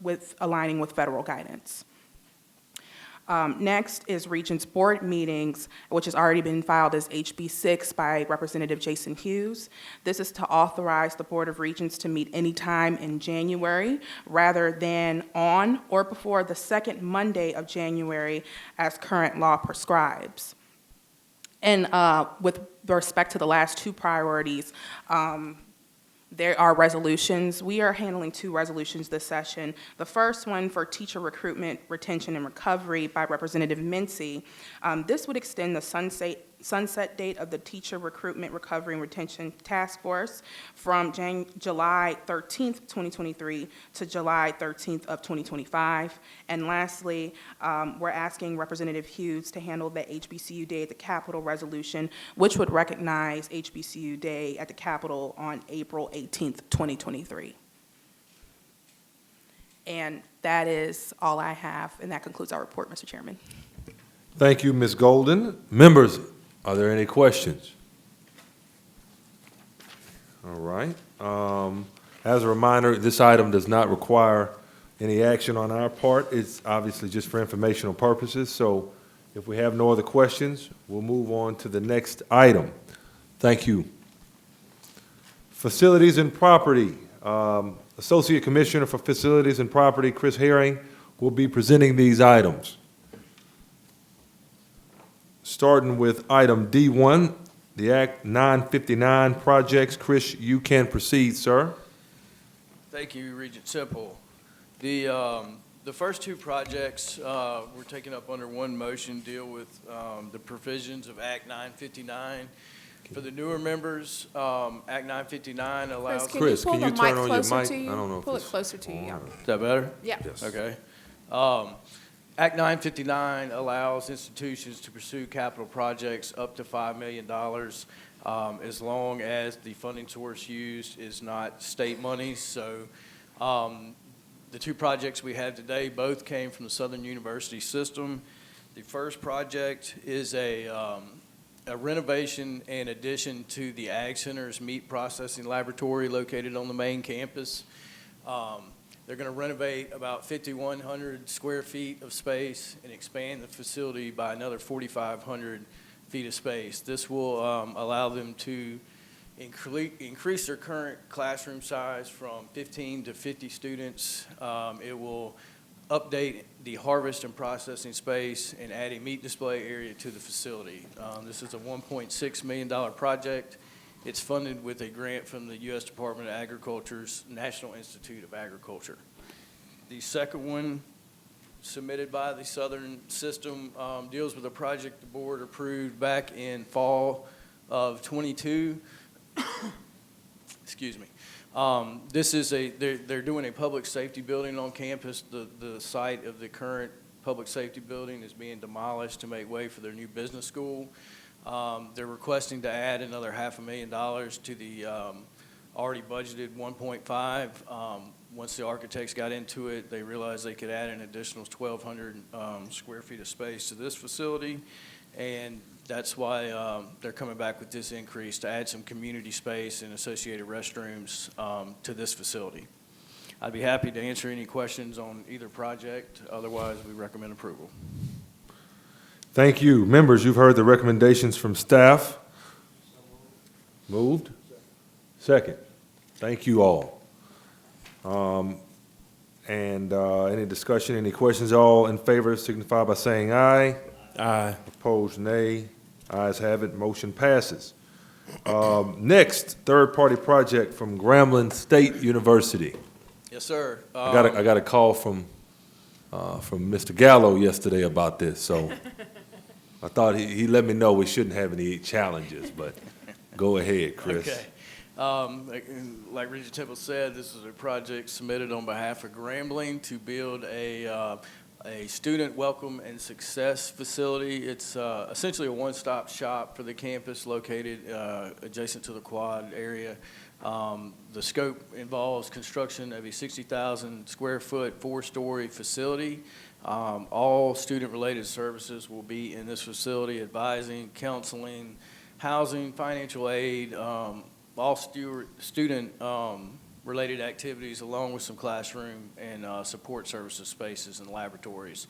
with aligning with federal guidance. Next is Regents Board meetings, which has already been filed as HB 6 by Representative Jason Hughes. This is to authorize the Board of Regents to meet anytime in January rather than on or before the second Monday of January as current law prescribes. And with respect to the last two priorities, there are resolutions. We are handling two resolutions this session. The first one for teacher recruitment, retention, and recovery by Representative Mincy. This would extend the sunset date of the Teacher Recruitment, Recovery, and Retention Task Force from July 13th, 2023 to July 13th of 2025. And lastly, we're asking Representative Hughes to handle the HBCU Day at the Capitol resolution, which would recognize HBCU Day at the Capitol on April 18th, 2023. And that is all I have, and that concludes our report, Mr. Chairman. Thank you, Ms. Golden. Members, are there any questions? All right. As a reminder, this item does not require any action on our part. It's obviously just for informational purposes. So if we have no other questions, we'll move on to the next item. Thank you. Facilities and Property. Associate Commissioner for Facilities and Property, Chris Herring, will be presenting these items. Starting with item D1, the Act 959 projects. Chris, you can proceed, sir. Thank you, Regent Simple. The first two projects we're taking up under one motion deal with the provisions of Act 959. For the newer members, Act 959 allows... Chris, can you turn on your mic? I don't know if pull it it's closer to you. Yeah. Is that better? Yeah. Yes. Okay. Act 959 allows institutions to pursue capital projects up to $5 million as long as the funding source used is not state money. So the two projects we have today both came from the Southern University system. The first project is a renovation and addition to the Ag Center's meat processing laboratory located on the main campus. They're going to renovate about 5,100 square feet of space and expand the facility by another 4,500 feet of space. This will allow them to increase their current classroom size from 15 to 50 students. It will update the harvest and processing space and add a meat display area to the facility. This is a $1.6 million project. It's funded with a grant from the U.S. Department of Agriculture's National Institute of Agriculture. The second one, submitted by the Southern System, deals with a project the board approved back in fall of '22. Excuse me. This is they're doing a public safety building on campus. The site of the current public safety building is being demolished to make way for their new business school. They're requesting to add another $500,000 to the already budgeted 1.5. Once the architects got into it, they realized they could add an additional 1,200 square feet of space to this facility, and that's why they're coming back with this increase to add some community space and associated restrooms to this facility. I'd be happy to answer any questions on either project. Otherwise, we recommend approval. Thank you. Members, you've heard the recommendations from staff. Moved? Second. Thank you all. Any discussion, any questions? All in favor signify by saying aye. Aye. Opposed, nay. Ayes have it, motion passes. Next, third-party project from Grambling State University. Yes, sir. I got a call from Mr. Gallo yesterday about this, so I thought he let me know we shouldn't have any challenges, but go ahead, Chris. Okay. Like Regent Temple said, this is a project submitted on behalf of Grambling to build a a student welcome and success facility. It's essentially a one-stop shop for the campus located adjacent to the quad area. The scope involves construction of a 60,000 square foot, 4-story facility. All student-related services will be in this facility: advising, counseling, housing, financial aid, all student related activities, along with some classroom and support services spaces and laboratories.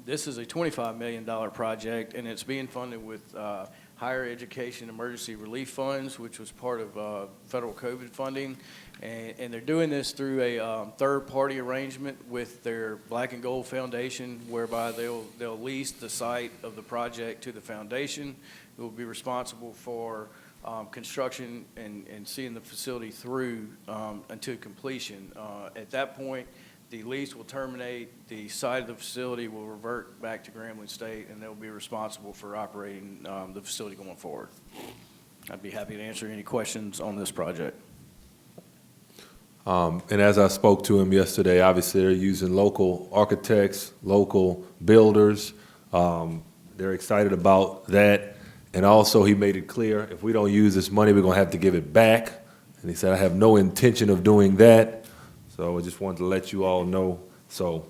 This is a $25 million project, and it's being funded with higher education emergency relief funds, which was part of federal COVID funding. And they're doing this through a third-party arrangement with their Black and Gold Foundation, whereby they'll lease the site of the project to the foundation, who will be responsible for construction and seeing the facility through until completion. At that point, the lease will terminate, the site of the facility will revert back to Grambling State, and they'll be responsible for operating the facility going forward. I'd be happy to answer any questions on this project. And as I spoke to him yesterday, obviously they're using local architects, local builders. They're excited about that. And also he made it clear, if we don't use this money, we're going to have to give it back. And he said, I have no intention of doing that. So I just wanted to let you all know. So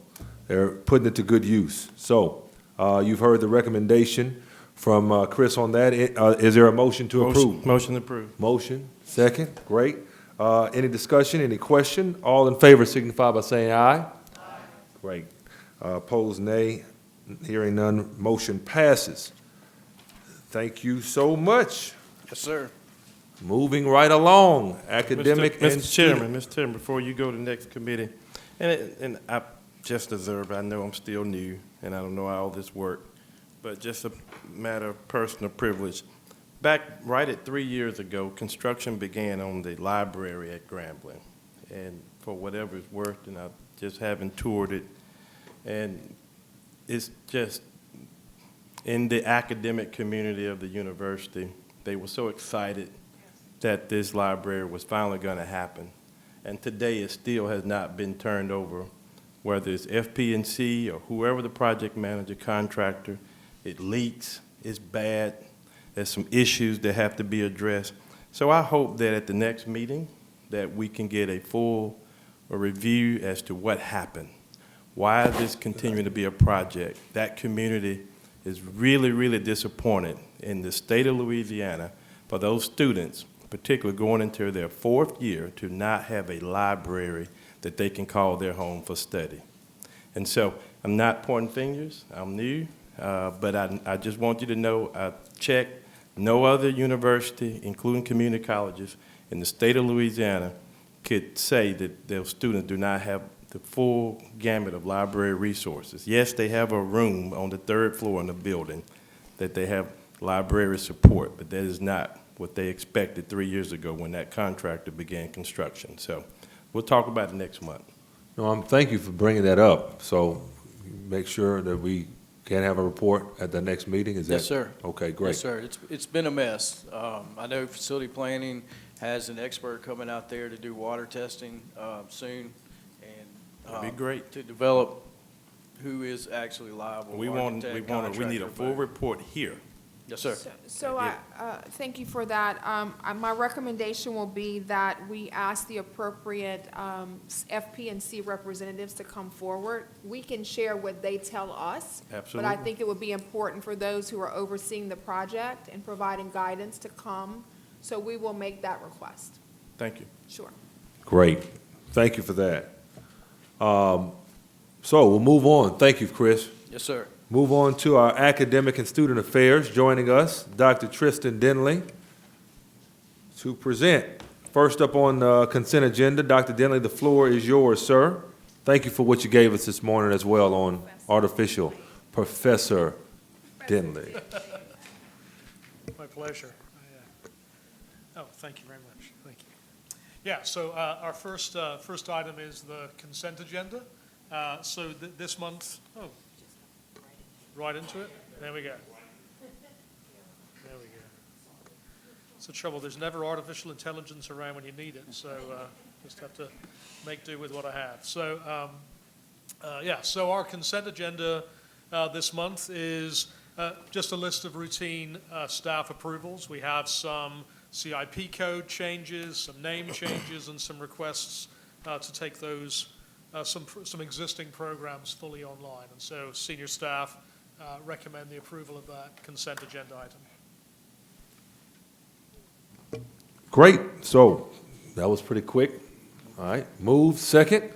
they're putting it to good use. So you've heard the recommendation from Chris on that. Is there a motion to approve? Motion approved. Motion, second, great. Any discussion, any question? All in favor signify by saying aye. Aye. Great. Opposed, nay. Hearing none, motion passes. Thank you so much. Yes, sir. Moving right along, academic and Mr. Chairman, before you go to the next committee, and I just observed, I know I'm still new, and I don't know how all this works, but just a matter of personal privilege. Back right at 3 years ago, construction began on the library at Grambling. And for whatever it's worth, and I just haven't toured it, and it's just in the academic community of the university, they were so excited that this library was finally going to happen. And today it still has not been turned over, whether it's FP&C or whoever the project manager, contractor. It leaks, it's bad. There's some issues that have to be addressed. So I hope that at the next meeting that we can get a full review as to what happened. Why is this continuing to be a project? That community is really, really disappointed in the state of Louisiana for those students, particularly going into their 4th year, to not have a library that they can call their home for study. And so I'm not pointing fingers, I'm new, but I just want you to know I checked. No other university, including community colleges in the state of Louisiana, could say that their students do not have the full gamut of library resources. Yes, they have a room on the 3rd floor in the building that they have library support, but that is not what they expected 3 years ago when that contractor began construction. So we'll talk about it next month. No, thank you for bringing that up. So make sure that we can have a report at the next meeting? Is that? Yes, sir. Okay, great. Yes, sir. It's been a mess. I know facility planning has an expert coming out there to do water testing soon, and That'd be great. to develop who is actually liable. We need a full report here. Yes, sir. So I, thank you for that. My recommendation will be that we ask the appropriate FP&C representatives to come forward. We can share what they tell us. Absolutely. But I think it would be important for those who are overseeing the project and providing guidance to come. So we will make that request. Thank you. Sure. Great. Thank you for that. So we'll move on. Thank you, Chris. Yes, sir. Move on to our academic and student affairs. Joining us, Dr. Tristan Denley, to present. First up on the consent agenda, Dr. Denley, the floor is yours, sir. Thank you for what you gave us this morning as well on artificial. Professor Denley. My pleasure. Thank you very much. Thank you. Yeah, so our first item is the consent agenda. So this month, right into it? There we go. There we go. It's the trouble. There's never artificial intelligence around when you need it, so just have to make do with what I have. So So our consent agenda this month is just a list of routine staff approvals. We have some CIP code changes, some name changes, and some requests to take those, some existing programs fully online. And so senior staff recommend the approval of that consent agenda item. Great, so that was pretty quick. All right, move second.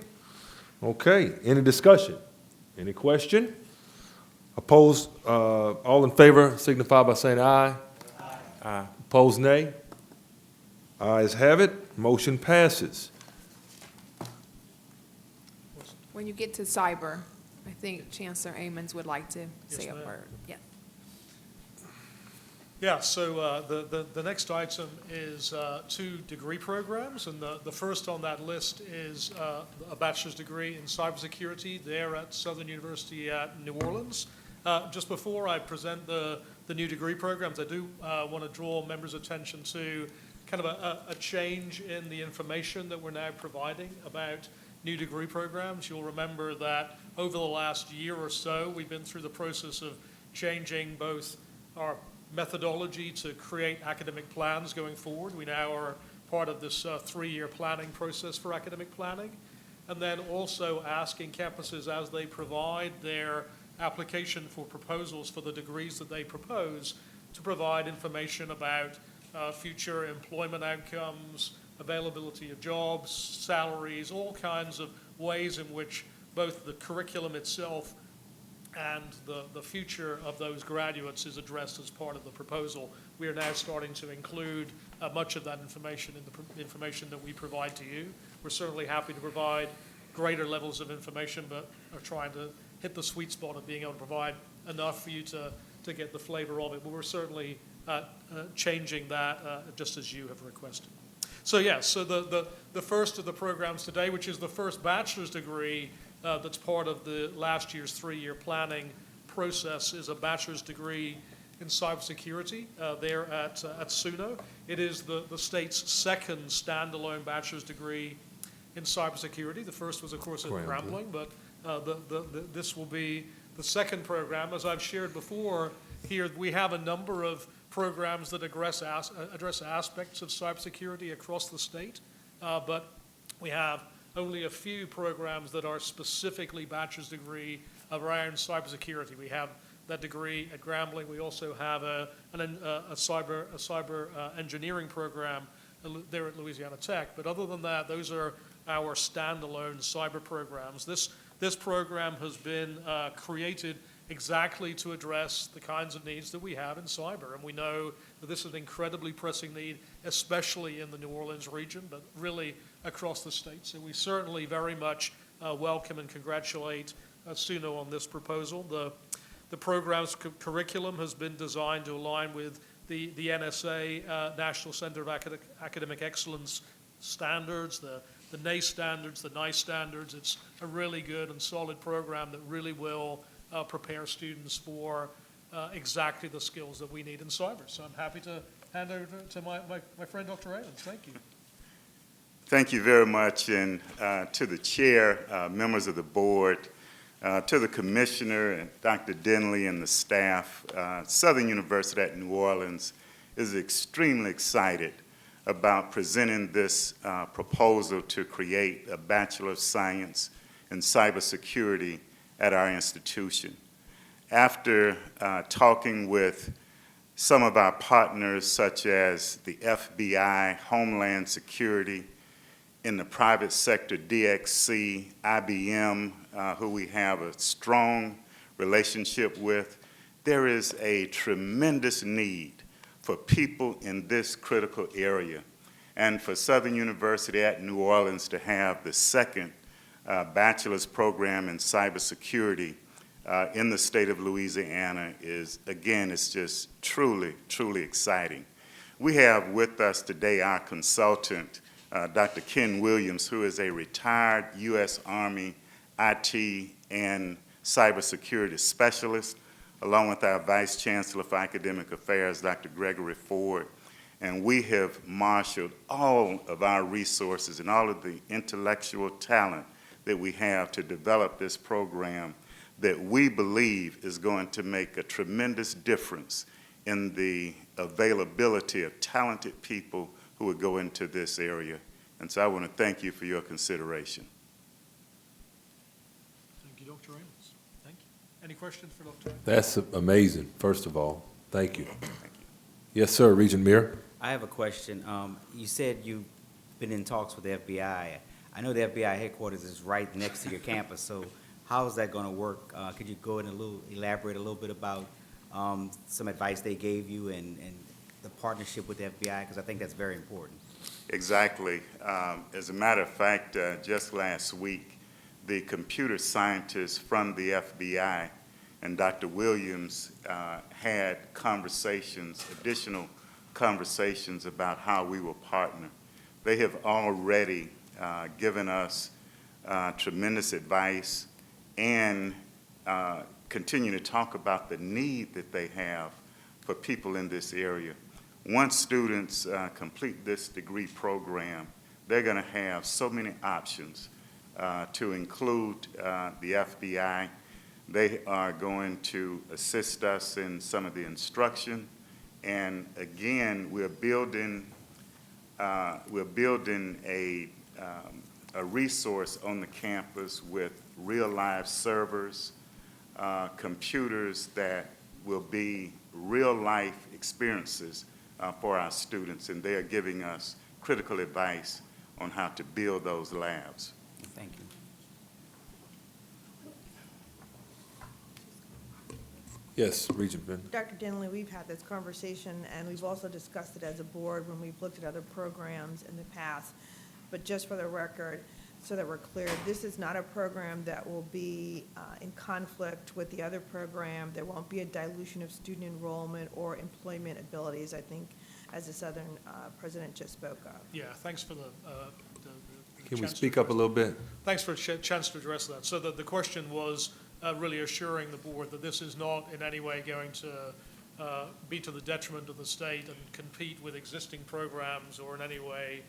Okay, any discussion? Any question? Opposed, all in favor signify by saying aye. Aye. Opposed, nay. Ayes have it, motion passes. When you get to cyber, I think Chancellor Amons would like to say a ma'am. word. Yeah. Yeah, so the next item is 2 degree programs, and the first on that list is a bachelor's degree in cybersecurity there at Southern University at New Orleans. Just before I present the new degree programs, I do want to draw members' attention to kind of a change in the information that we're now providing about new degree programs. You'll remember that over the last year or so, we've been through the process of changing both our methodology to create academic plans going forward. We now are part of this 3-year planning process for academic planning. And then also asking campuses as they provide their application for proposals for the degrees that they propose to provide information about future employment outcomes, availability of jobs, salaries, all kinds of ways in which both the curriculum itself and the future of those graduates is addressed as part of the proposal. We are now starting to include much of that information in the information that we provide to you. We're certainly happy to provide greater levels of information, but are trying to hit the sweet spot of being able to provide enough for you to get the flavor of it. But we're certainly changing that just as you have requested. So yes, so the first of the programs today, which is the first bachelor's degree that's part of the last year's 3-year planning process, is a bachelor's degree in cybersecurity there at SUNO. It is the state's second standalone bachelor's degree in cybersecurity. The first was, of course, at Grambling, but this will be the second program. As I've shared before, here we have a number of programs that address aspects of cybersecurity across the state, but we have only a few programs that are specifically bachelor's degree around cybersecurity. We have that degree at Grambling. We also have a cyber engineering program there at Louisiana Tech. But other than that, those are our standalone cyber programs. This program has been created exactly to address the kinds of needs that we have in cyber. And we know that this is an incredibly pressing need, especially in the New Orleans region, but really across the state. So we certainly very much welcome and congratulate SUNO on this proposal. The program's curriculum has been designed to align with the NSA, National Center of Academic Excellence standards, the NACE standards, the NICE standards. It's a really good and solid program that really will prepare students for exactly the skills that we need in cyber. So I'm happy to hand over to my friend, Dr. Aylens. Thank you. Thank you very much, and to the chair, members of the board, to the commissioner, and Dr. Denley and the staff. Southern University at New Orleans is extremely excited about presenting this proposal to create a Bachelor of Science in Cybersecurity at our institution. After talking with some of our partners, such as the FBI, Homeland Security, in the private sector, DXC, IBM, who we have a strong relationship with, there is a tremendous need for people in this critical area. And for Southern University at New Orleans to have the second bachelor's program in cybersecurity in the state of Louisiana is, again, it's just truly, truly exciting. We have with us today our consultant, Dr. Ken Williams, who is a retired U.S. Army IT and cybersecurity specialist, along with our Vice Chancellor for Academic Affairs, Dr. Gregory Ford. And we have marshaled all of our resources and all of the intellectual talent that we have to develop this program that we believe is going to make a tremendous difference in the availability of talented people who would go into this area. And so I want to thank you for your consideration. Thank you, Dr. Amos. Thank you. Any questions for Dr. Amos? That's amazing, first of all. Thank you. Yes, sir, Regent Mir. I have a question. You said you've been in talks with the FBI. I know the FBI headquarters is right next to your campus, so how is that going to work? Could you go in elaborate a little bit about some advice they gave you and the partnership with the FBI? Because I think that's very important. Exactly. As a matter of fact, just last week, the computer scientists from the FBI and Dr. Williams had conversations, additional conversations about how we will partner. They have already given us tremendous advice and continue to talk about the need that they have for people in this area. Once students complete this degree program, they're going to have so many options to include the FBI. They are going to assist us in some of the instruction. And again, we're building a resource on the campus with real live servers, computers that will be real life experiences for our students, and they are giving us critical advice on how to build those labs. Thank you. Yes, Regent Ben. Dr. Dinley, we've had this conversation, and we've also discussed it as a board when we've looked at other programs in the past. But just for the record, so that we're clear, this is not a program that will be in conflict with the other program. There won't be a dilution of student enrollment or employment abilities, I think, as the Southern president just spoke of. Yeah, thanks for the Can we chance to speak up a little bit? Thanks for a chance to address that. So the question was really assuring the board that this is not in any way going to be to the detriment of the state and compete with existing programs or in any way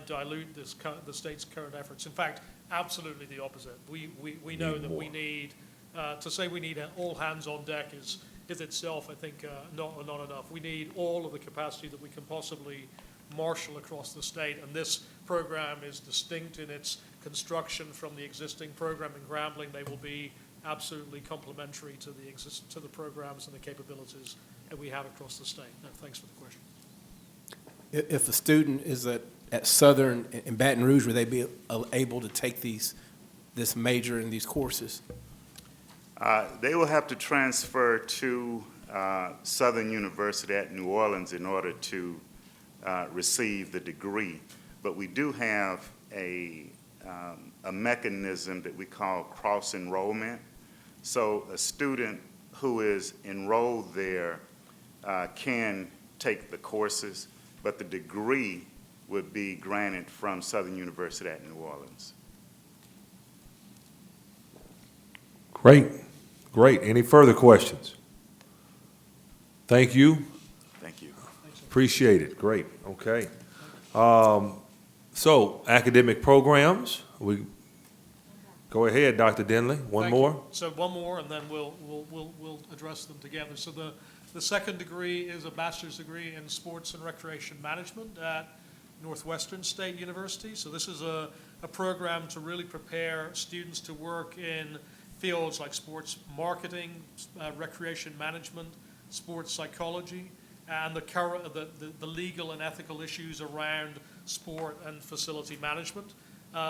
dilute the state's current efforts. In fact, absolutely the opposite. We know that we need, to say we need all hands on deck is itself, I think, not enough. We need all of the capacity that we can possibly marshal across the state, and this program is distinct in its construction from the existing program in Grambling. They will be absolutely complementary to the programs and the capabilities that we have across the state. No, thanks for the question. If a student is at Southern in Baton Rouge, will they be able to take this major in these courses? They will have to transfer to Southern University at New Orleans in order to receive the degree. But we do have a mechanism that we call cross-enrollment. So a student who is enrolled there can take the courses, but the degree would be granted from Southern University at New Orleans. Great, great. Any further questions? Thank you. Thank you. Appreciate it. Great. Okay. So academic programs. Go ahead, Dr. Denley. One Thank more. you. So one more, and then we'll address them together. So the second degree is a bachelor's degree in sports and recreation management at Northwestern State University. So this is a program to really prepare students to work in fields like sports marketing, recreation management, sports psychology, and the legal and ethical issues around sport and facility management.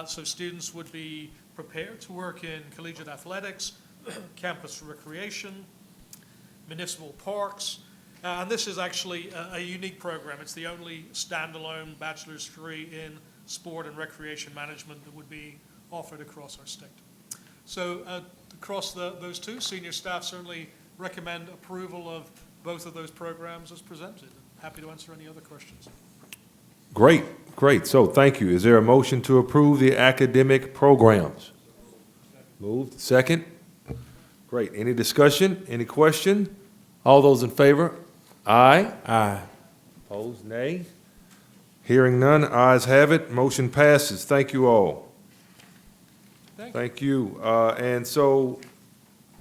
So students would be prepared to work in collegiate athletics, campus recreation, municipal parks, and this is actually a unique program. It's the only standalone bachelor's degree in sport and recreation management that would be offered across our state. So across those two, senior staff certainly recommend approval of both of those programs as presented. Happy to answer any other questions. Great, great. So thank you. Is there a motion to approve the academic programs? Moved. Second. Great. Any discussion? Any question? All those in favor? Aye. Aye. Opposed? Nay. Hearing none, ayes have it. Motion passes. Thank you all. Thank you. And so,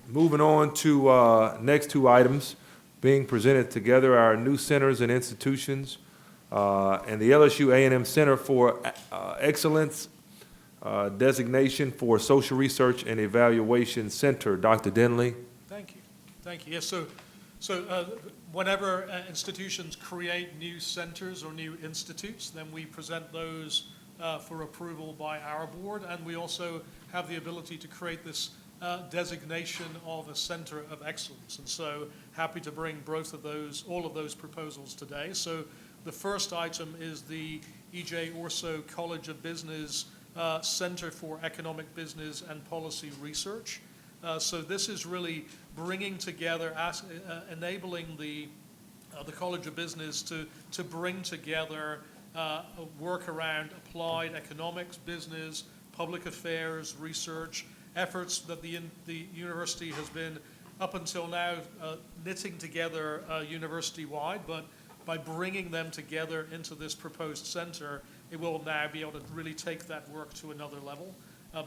moving on to next two items, being presented together, our new centers and institutions, and the LSU A&M Center for Excellence designation for Social Research and Evaluation Center. Dr. Denley. Thank you. Thank you. Yes, so whenever institutions create new centers or new institutes, then we present those for approval by our board, and we also have the ability to create this designation of a center of excellence. And so happy to bring both of those, all of those proposals today. So the first item is the E.J. Orso College of Business Center for Economic Business and Policy Research. So this is really bringing together, enabling the College of Business to bring together work around applied economics, business, public affairs, research, efforts that the university has been up until now knitting together university-wide, but by bringing them together into this proposed center, it will now be able to really take that work to another level.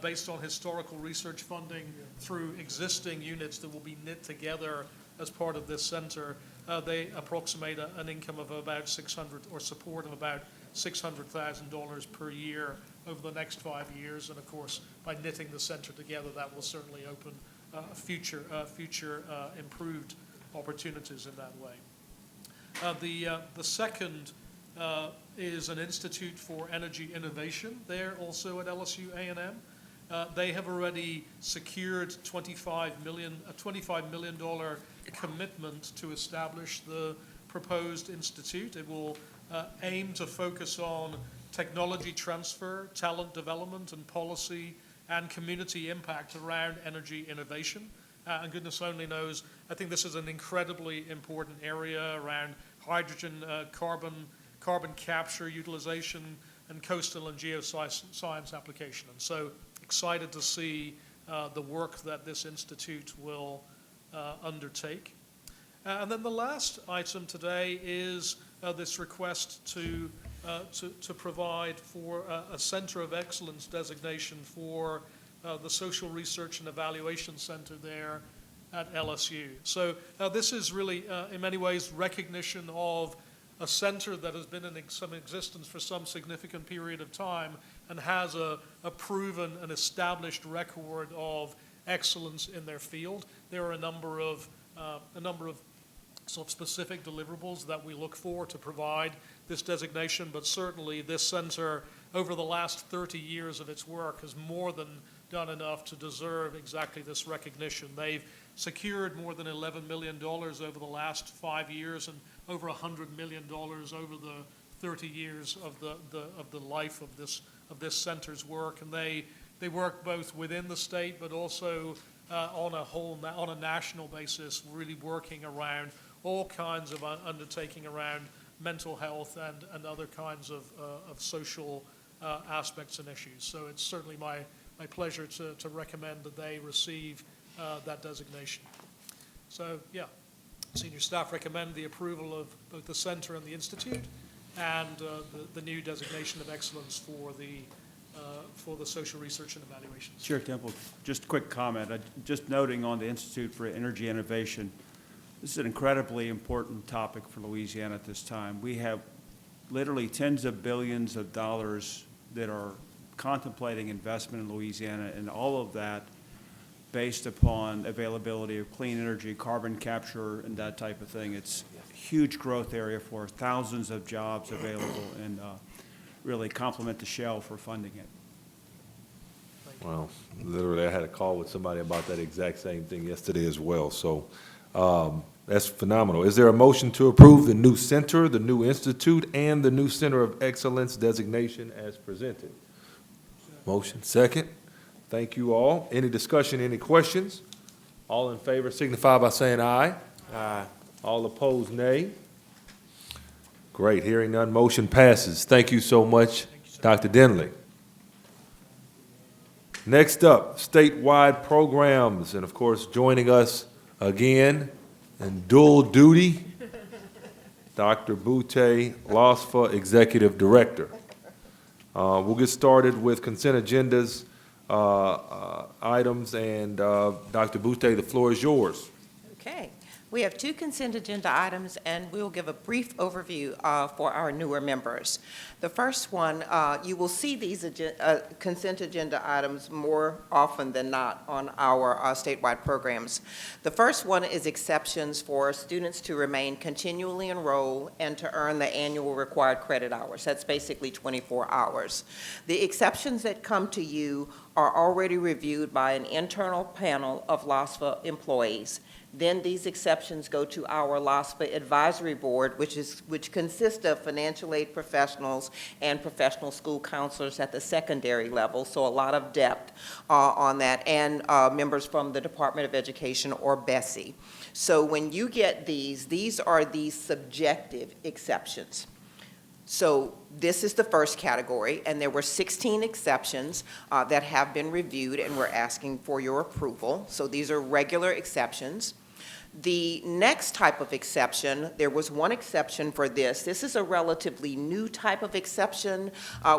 Based on historical research funding through existing units that will be knit together as part of this center, they approximate an income of about support of about $600,000 per year over the next 5 years. And of course, by knitting the center together, that will certainly open future improved opportunities in that way. The second is an Institute for Energy Innovation there also at LSU A&M. They have already secured a $25 million commitment to establish the proposed institute. It will aim to focus on technology transfer, talent development, and policy and community impact around energy innovation. And goodness only knows, I think this is an incredibly important area around hydrogen, carbon capture, utilization, and coastal and geoscience application. And so excited to see the work that this institute will undertake. And then the last item today is this request to provide for a Center of Excellence designation for the Social Research and Evaluation Center there at LSU. So this is really, in many ways, recognition of a center that has been in some existence for some significant period of time and has a proven and established record of excellence in their field. There are a number of sort of specific deliverables that we look for to provide this designation, but certainly this center, over the last 30 years of its work, has more than done enough to deserve exactly this recognition. They've secured more than $11 million over the last 5 years and over $100 million over the 30 years of the life of this center's work. And they work both within the state, but also on a national basis, really working around all kinds of undertaking around mental health and other kinds of social aspects and issues. So it's certainly my pleasure to recommend that they receive that designation. So yeah, senior staff recommend the approval of both the center and the institute, and the new designation of excellence for the social research and evaluation. Chair Temple, just a quick comment. Just noting on the Institute for Energy Innovation, this is an incredibly important topic for Louisiana at this time. We have literally tens of billions of dollars that are contemplating investment in Louisiana, and all of that based upon availability of clean energy, carbon capture, and that type of thing. It's a huge growth area for thousands of jobs available, and really compliment the Shell for funding it. Well, literally, I had a call with somebody about that exact same thing yesterday as well. So that's phenomenal. Is there a motion to approve the new center, the new institute, and the new Center of Excellence designation as presented? Motion second. Thank you all. Any discussion, any questions? All in favor signify by saying aye. Aye. All opposed, nay. Great. Hearing none, motion passes. Thank you so much, Dr. Denley. Next up, statewide programs, and of course, joining us again in dual duty, Dr. Boutte Losfa, Executive Director. We'll get started with consent agendas. items, and Dr. Boutte, the floor is yours. Okay. We have two consent agenda items, and we'll give a brief overview for our newer members. The first one, you will see these consent agenda items more often than not on our statewide programs. The first one is exceptions for students to remain continually enrolled and to earn the annual required credit hours. That's basically 24 hours. The exceptions that come to you are already reviewed by an internal panel of LOSFA employees. Then these exceptions go to our LOSFA Advisory Board, which consists of financial aid professionals and professional school counselors at the secondary level, so a lot of depth on that, and members from the Department of Education or BESI. So when you get these are the subjective exceptions. So this is the first category, and there were 16 exceptions that have been reviewed, and we're asking for your approval. So these are regular exceptions. The next type of exception, there was one exception for this. This is a relatively new type of exception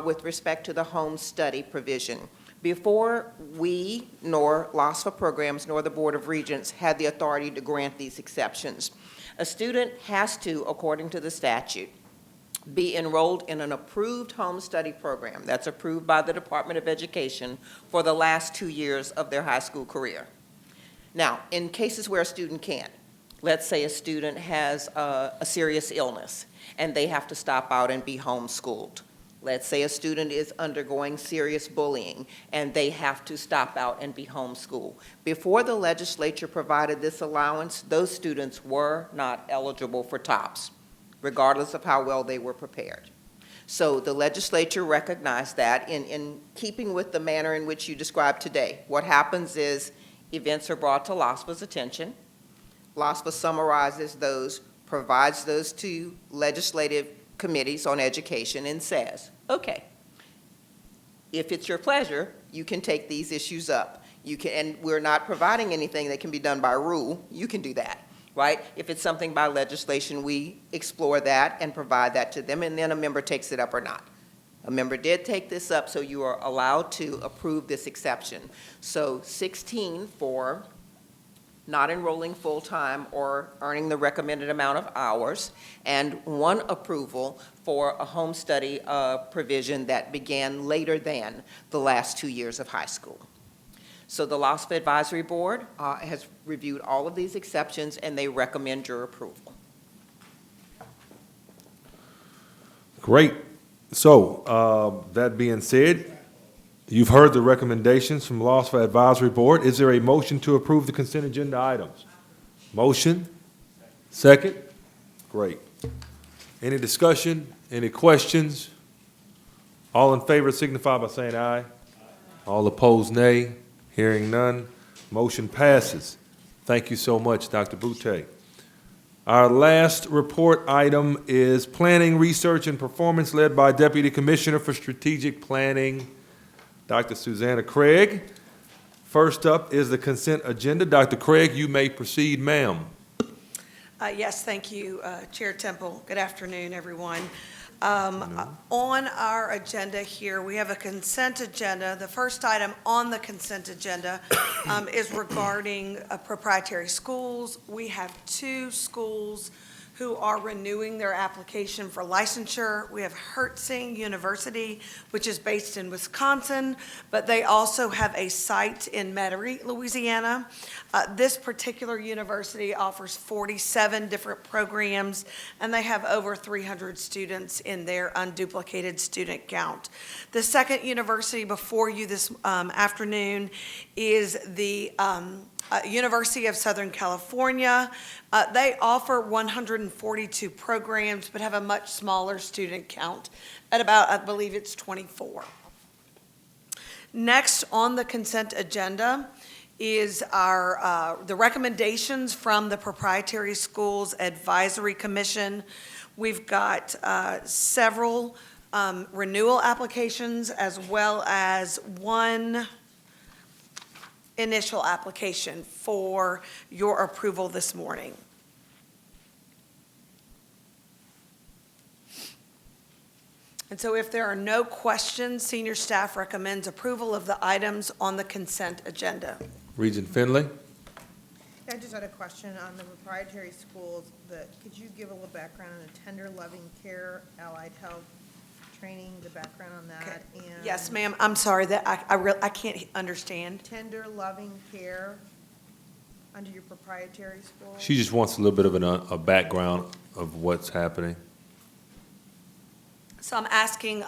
with respect to the home study provision. Before we, nor LOSFA programs, nor the Board of Regents had the authority to grant these exceptions. A student has to, according to the statute, be enrolled in an approved home study program that's approved by the Department of Education for the last 2 years of their high school career. Now, in cases where a student can't, let's say a student has a serious illness and they have to stop out and be homeschooled. Let's say a student is undergoing serious bullying and they have to stop out and be homeschooled. Before the legislature provided this allowance, those students were not eligible for TOPS, regardless of how well they were prepared. So the legislature recognized that in keeping with the manner in which you described today. What happens is events are brought to LOSFA's attention. LOSFA summarizes those, provides those to legislative committees on education and says, okay, if it's your pleasure, you can take these issues up. You can, and we're not providing anything that can be done by rule. You can do that, right? If it's something by legislation, we explore that and provide that to them, and then a member takes it up or not. A member did take this up, so you are allowed to approve this exception. So 16 for not enrolling full-time or earning the recommended amount of hours, and 1 approval for a home study provision that began later than the last 2 years of high school. So the LOSFA Advisory Board has reviewed all of these exceptions, and they recommend your approval. Great. So, that being said, you've heard the recommendations from LOSFA Advisory Board. Is there a motion to approve the consent agenda items? Motion? Second? Great. Any discussion? Any questions? All in favor signify by saying aye. All opposed, nay. Hearing none, motion passes. Thank you so much, Dr. Boutte. Our last report item is Planning, Research, and Performance, led by Deputy Commissioner for Strategic Planning, Dr. Susanna Craig. First up is the consent agenda. Dr. Craig, you may proceed, ma'am. Yes, thank you, Chair Temple. Good afternoon, everyone. On our agenda here, we have a consent agenda. The first item on the consent agenda is regarding proprietary schools. We have 2 schools who are renewing their application for licensure. We have Hertzing University, which is based in Wisconsin, but they also have a site in Metairie, Louisiana. This particular university offers 47 different programs, and they have over 300 students in their unduplicated student count. The second university before you this afternoon is the University of Southern California. They offer 142 programs, but have a much smaller student count at about, I believe it's 24. Next on the consent agenda is our the recommendations from the Proprietary Schools Advisory Commission. We've got several renewal applications as well as 1 initial application for your approval this morning. And so if there are no questions, senior staff recommends approval of the items on the consent agenda. Regent Finley? I just had a question on the proprietary schools. Could you give a little background on the tender loving care, allied health training, the background on that? And Yes, ma'am. I'm sorry that I can't understand. tender loving care under your proprietary school? She just wants a little bit of a background of what's happening. So I'm asking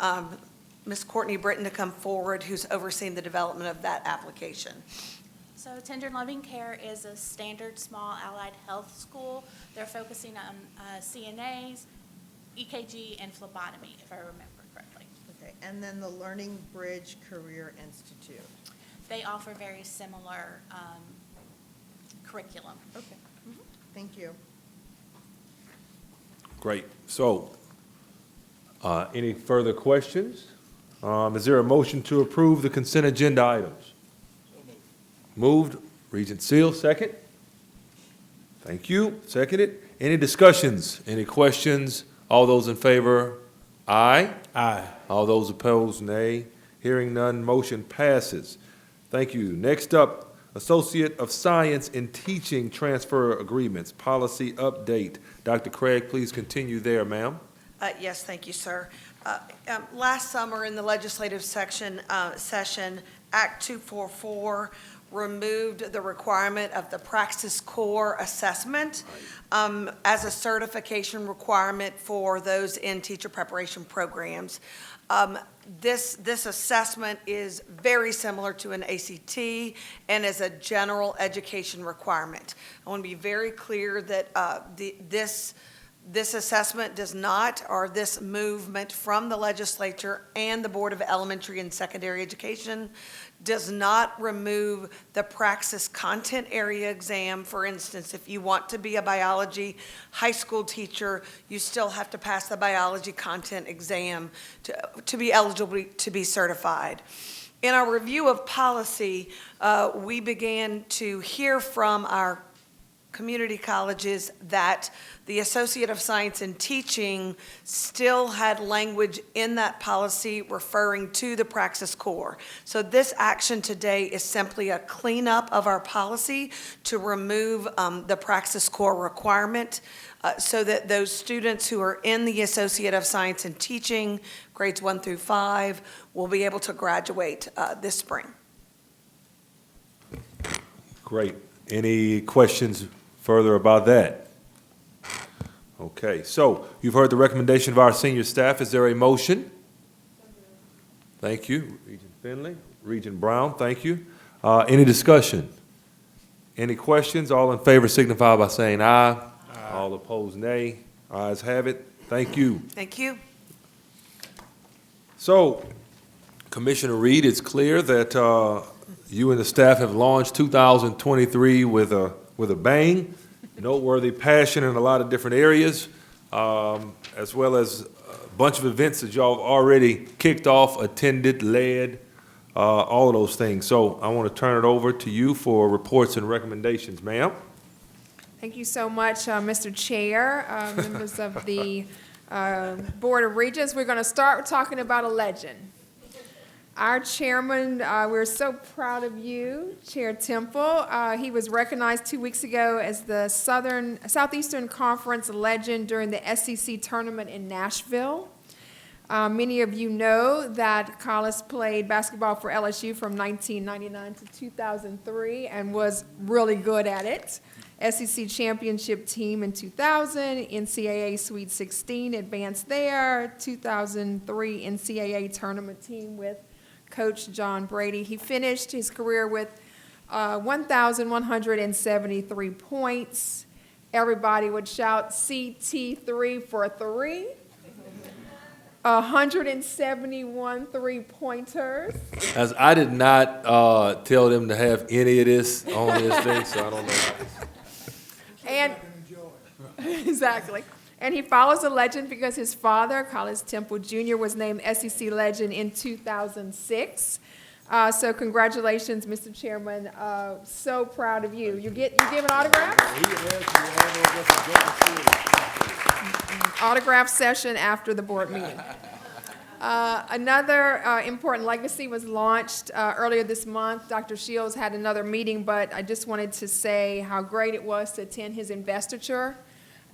Ms. Courtney Britton to come forward, who's overseeing the development of that application. So Tender Loving Care is a standard small allied health school. They're focusing on CNAs, EKG, and phlebotomy, if I remember correctly. Okay, and then the Learning Bridge Career Institute. They offer very similar curriculum. Okay, thank you. Great. So, any further questions? Is there a motion to approve the consent agenda items? Moved. Regent Seal, second. Thank you. Seconded. Any discussions? Any questions? All those in favor, aye. Aye. All those opposed, nay. Hearing none, motion passes. Thank you. Next up, Associate of Science in Teaching Transfer Agreements, Policy Update. Dr. Craig, please continue there, ma'am. Yes, thank you, sir. Last summer in the legislative session, Act 244 removed the requirement of the Praxis Core assessment as a certification requirement for those in teacher preparation programs. This assessment is very similar to an ACT and is a general education requirement. I want to be very clear that this assessment does not, or this movement from the legislature and the Board of Elementary and Secondary Education does not remove the Praxis content area exam. For instance, if you want to be a biology high school teacher, you still have to pass the biology content exam to be eligible to be certified. In our review of policy, we began to hear from our community colleges that the Associate of Science in Teaching still had language in that policy referring to the Praxis Core. So this action today is simply a cleanup of our policy to remove the Praxis Core requirement so that those students who are in the Associate of Science in Teaching, grades 1 through 5, will be able to graduate this spring. Great. Any questions further about that? Okay, so you've heard the recommendation of our senior staff. Is there a motion? Thank you. Regent Finley, Regent Brown, thank you. Any discussion? Any questions? All in favor signify by saying aye. Aye. All opposed, nay. Ayes have it. Thank you. Thank you. So, Commissioner Reed, it's clear that you and the staff have launched 2023 with a bang, noteworthy passion in a lot of different areas, as well as a bunch of events that y'all have already kicked off, attended, led, all of those things. So I want to turn it over to you for reports and recommendations, ma'am. Thank you so much, Mr. Chair, members of the Board of Regents. We're going to start talking about a legend. Our chairman, we're so proud of you, Chair Temple. He was recognized 2 weeks ago as the Southeastern Conference legend during the SEC tournament in Nashville. Many of you know that Collis played basketball for LSU from 1999 to 2003 and was really good at it. SEC championship team in 2000, NCAA Sweet 16 advanced there, 2003 NCAA tournament team with Coach John Brady. He finished his career with 1,173 points. Everybody would shout CT3 for 3. 171 three-pointers. As I did not tell them to have any of this on this thing, so I don't know. And exactly. And he follows a legend because his father, Collis Temple Jr., was named SEC legend in 2006. So congratulations, Mr. Chairman. So proud of you. You giving autographs? Autograph session after the board meeting. Another important legacy was launched earlier this month. Dr. Shields had another meeting, but I just wanted to say how great it was to attend his investiture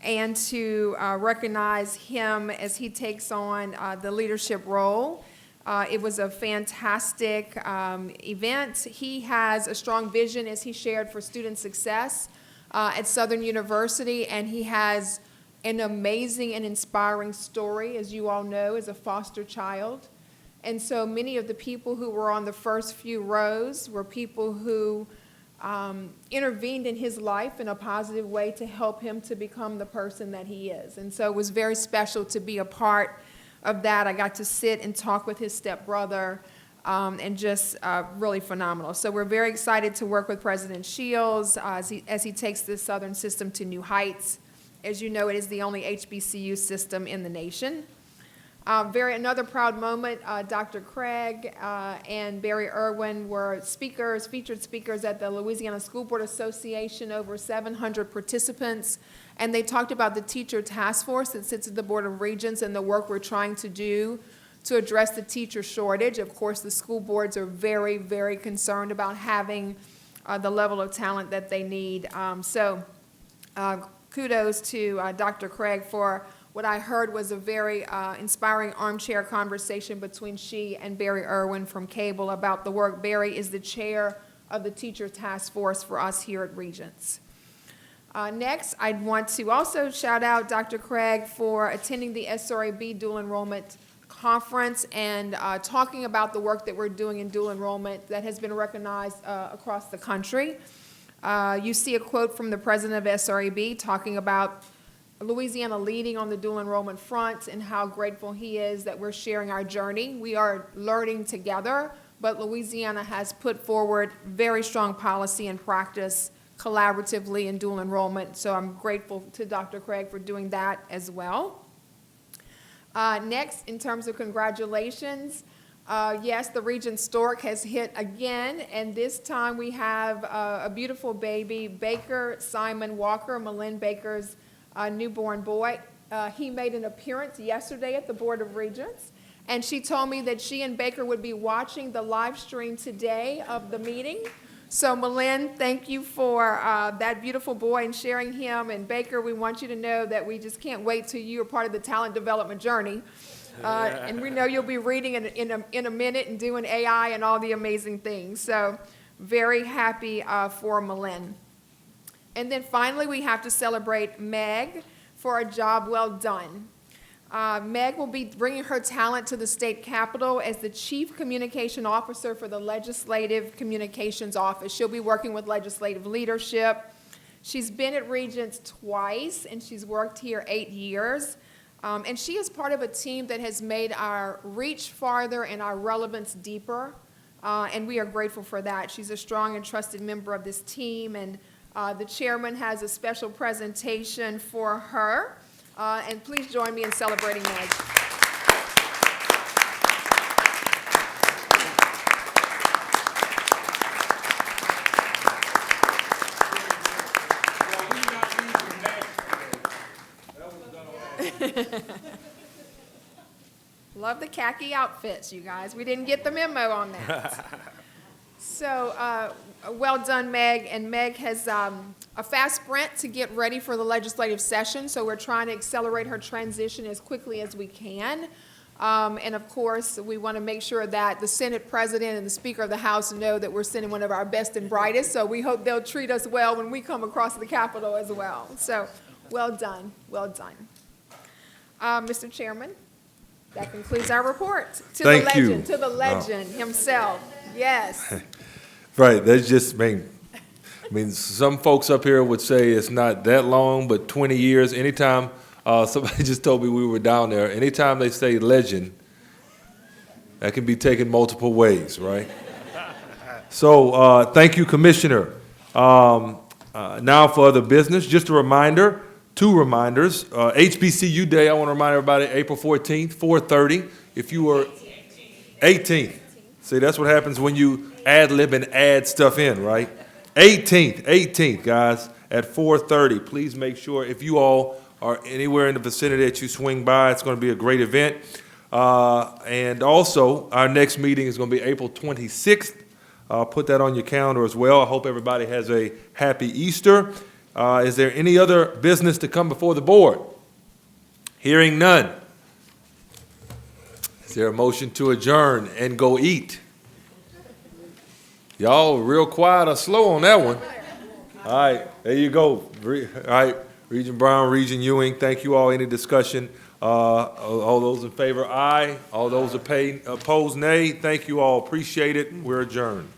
and to recognize him as he takes on the leadership role. It was a fantastic event. He has a strong vision, as he shared, for student success at Southern University, and he has an amazing and inspiring story, as you all know, as a foster child. And so many of the people who were on the first few rows were people who intervened in his life in a positive way to help him to become the person that he is. And so it was very special to be a part of that. I got to sit and talk with his stepbrother, and just really phenomenal. So we're very excited to work with President Shields as he takes the Southern system to new heights. As you know, it is the only HBCU system in the nation. Another proud moment, Dr. Craig and Barry Irwin were featured speakers at the Louisiana School Board Association, over 700 participants, and they talked about the teacher task force that sits at the Board of Regents and the work we're trying to do to address the teacher shortage. Of course, the school boards are very, very concerned about having the level of talent that they need. Kudos to Dr. Craig for what I heard was a very inspiring armchair conversation between she and Barry Irwin from Cable about the work. Barry is the chair of the teacher task force for us here at Regents. Next, I'd want to also shout out Dr. Craig for attending the SRAB dual enrollment conference and talking about the work that we're doing in dual enrollment that has been recognized across the country. You see a quote from the president of SRAB talking about Louisiana leading on the dual enrollment front and how grateful he is that we're sharing our journey. We are learning together, but Louisiana has put forward very strong policy and practice collaboratively in dual enrollment, so I'm grateful to Dr. Craig for doing that as well. Next, in terms of congratulations, yes, the Regent Stork has hit again, and this time we have a beautiful baby, Baker Simon Walker, Malin Baker's newborn boy. He made an appearance yesterday at the Board of Regents, and she told me that she and Baker would be watching the live stream today of the meeting. So Malin, thank you for that beautiful boy and sharing him, and Baker, we want you to know that we just can't wait till you are part of the talent development journey. And we know you'll be reading in a minute and doing AI and all the amazing things. So very happy for Malin. And then finally, we have to celebrate Meg for a job well done. Meg will be bringing her talent to the state capitol as the Chief Communication Officer for the Legislative Communications Office. She'll be working with legislative leadership. She's been at Regents twice, and she's worked here 8 years. And she is part of a team that has made our reach farther and our relevance deeper, and we are grateful for that. She's a strong and trusted member of this team, and the chairman has a special presentation for her, and please join me in celebrating Meg. Love the khaki outfits, you guys. We didn't get the memo on that. So, well done, Meg. And Meg has a fast sprint to get ready for the legislative session, so we're trying to accelerate her transition as quickly as we can. And of course, we want to make sure that the Senate President and the Speaker of the House know that we're sending one of our best and brightest, so we hope they'll treat us well when we come across the Capitol as well. So, well done, well done. Mr. Chairman, that concludes our report. To the legend himself. Yes. Right, that's just, I mean, some folks up here would say it's not that long, but 20 years, anytime, somebody just told me we were down there, anytime they say legend, that can be taken multiple ways, right? So, thank you, Commissioner. Now for other business, just a reminder, 2 reminders. HBCU Day, I want to remind everybody, April 14th, 4:30. If you were 18th. See, that's what happens when you ad-lib and add stuff in, right? 18th, guys, at 4:30. Please make sure if you all are anywhere in the vicinity that you swing by, it's going to be a great event. And also, our next meeting is going to be April 26th. Put that on your calendar as well. I hope everybody has a happy Easter. Is there any other business to come before the board? Hearing none. Is there a motion to adjourn and go eat? Y'all real quiet or slow on that one. All right, there you go. All right, Regent Brown, Regent Ewing, thank you all. Any discussion? All those in favor, aye. All those opposed, nay. Thank you all. Appreciate it. We're adjourned.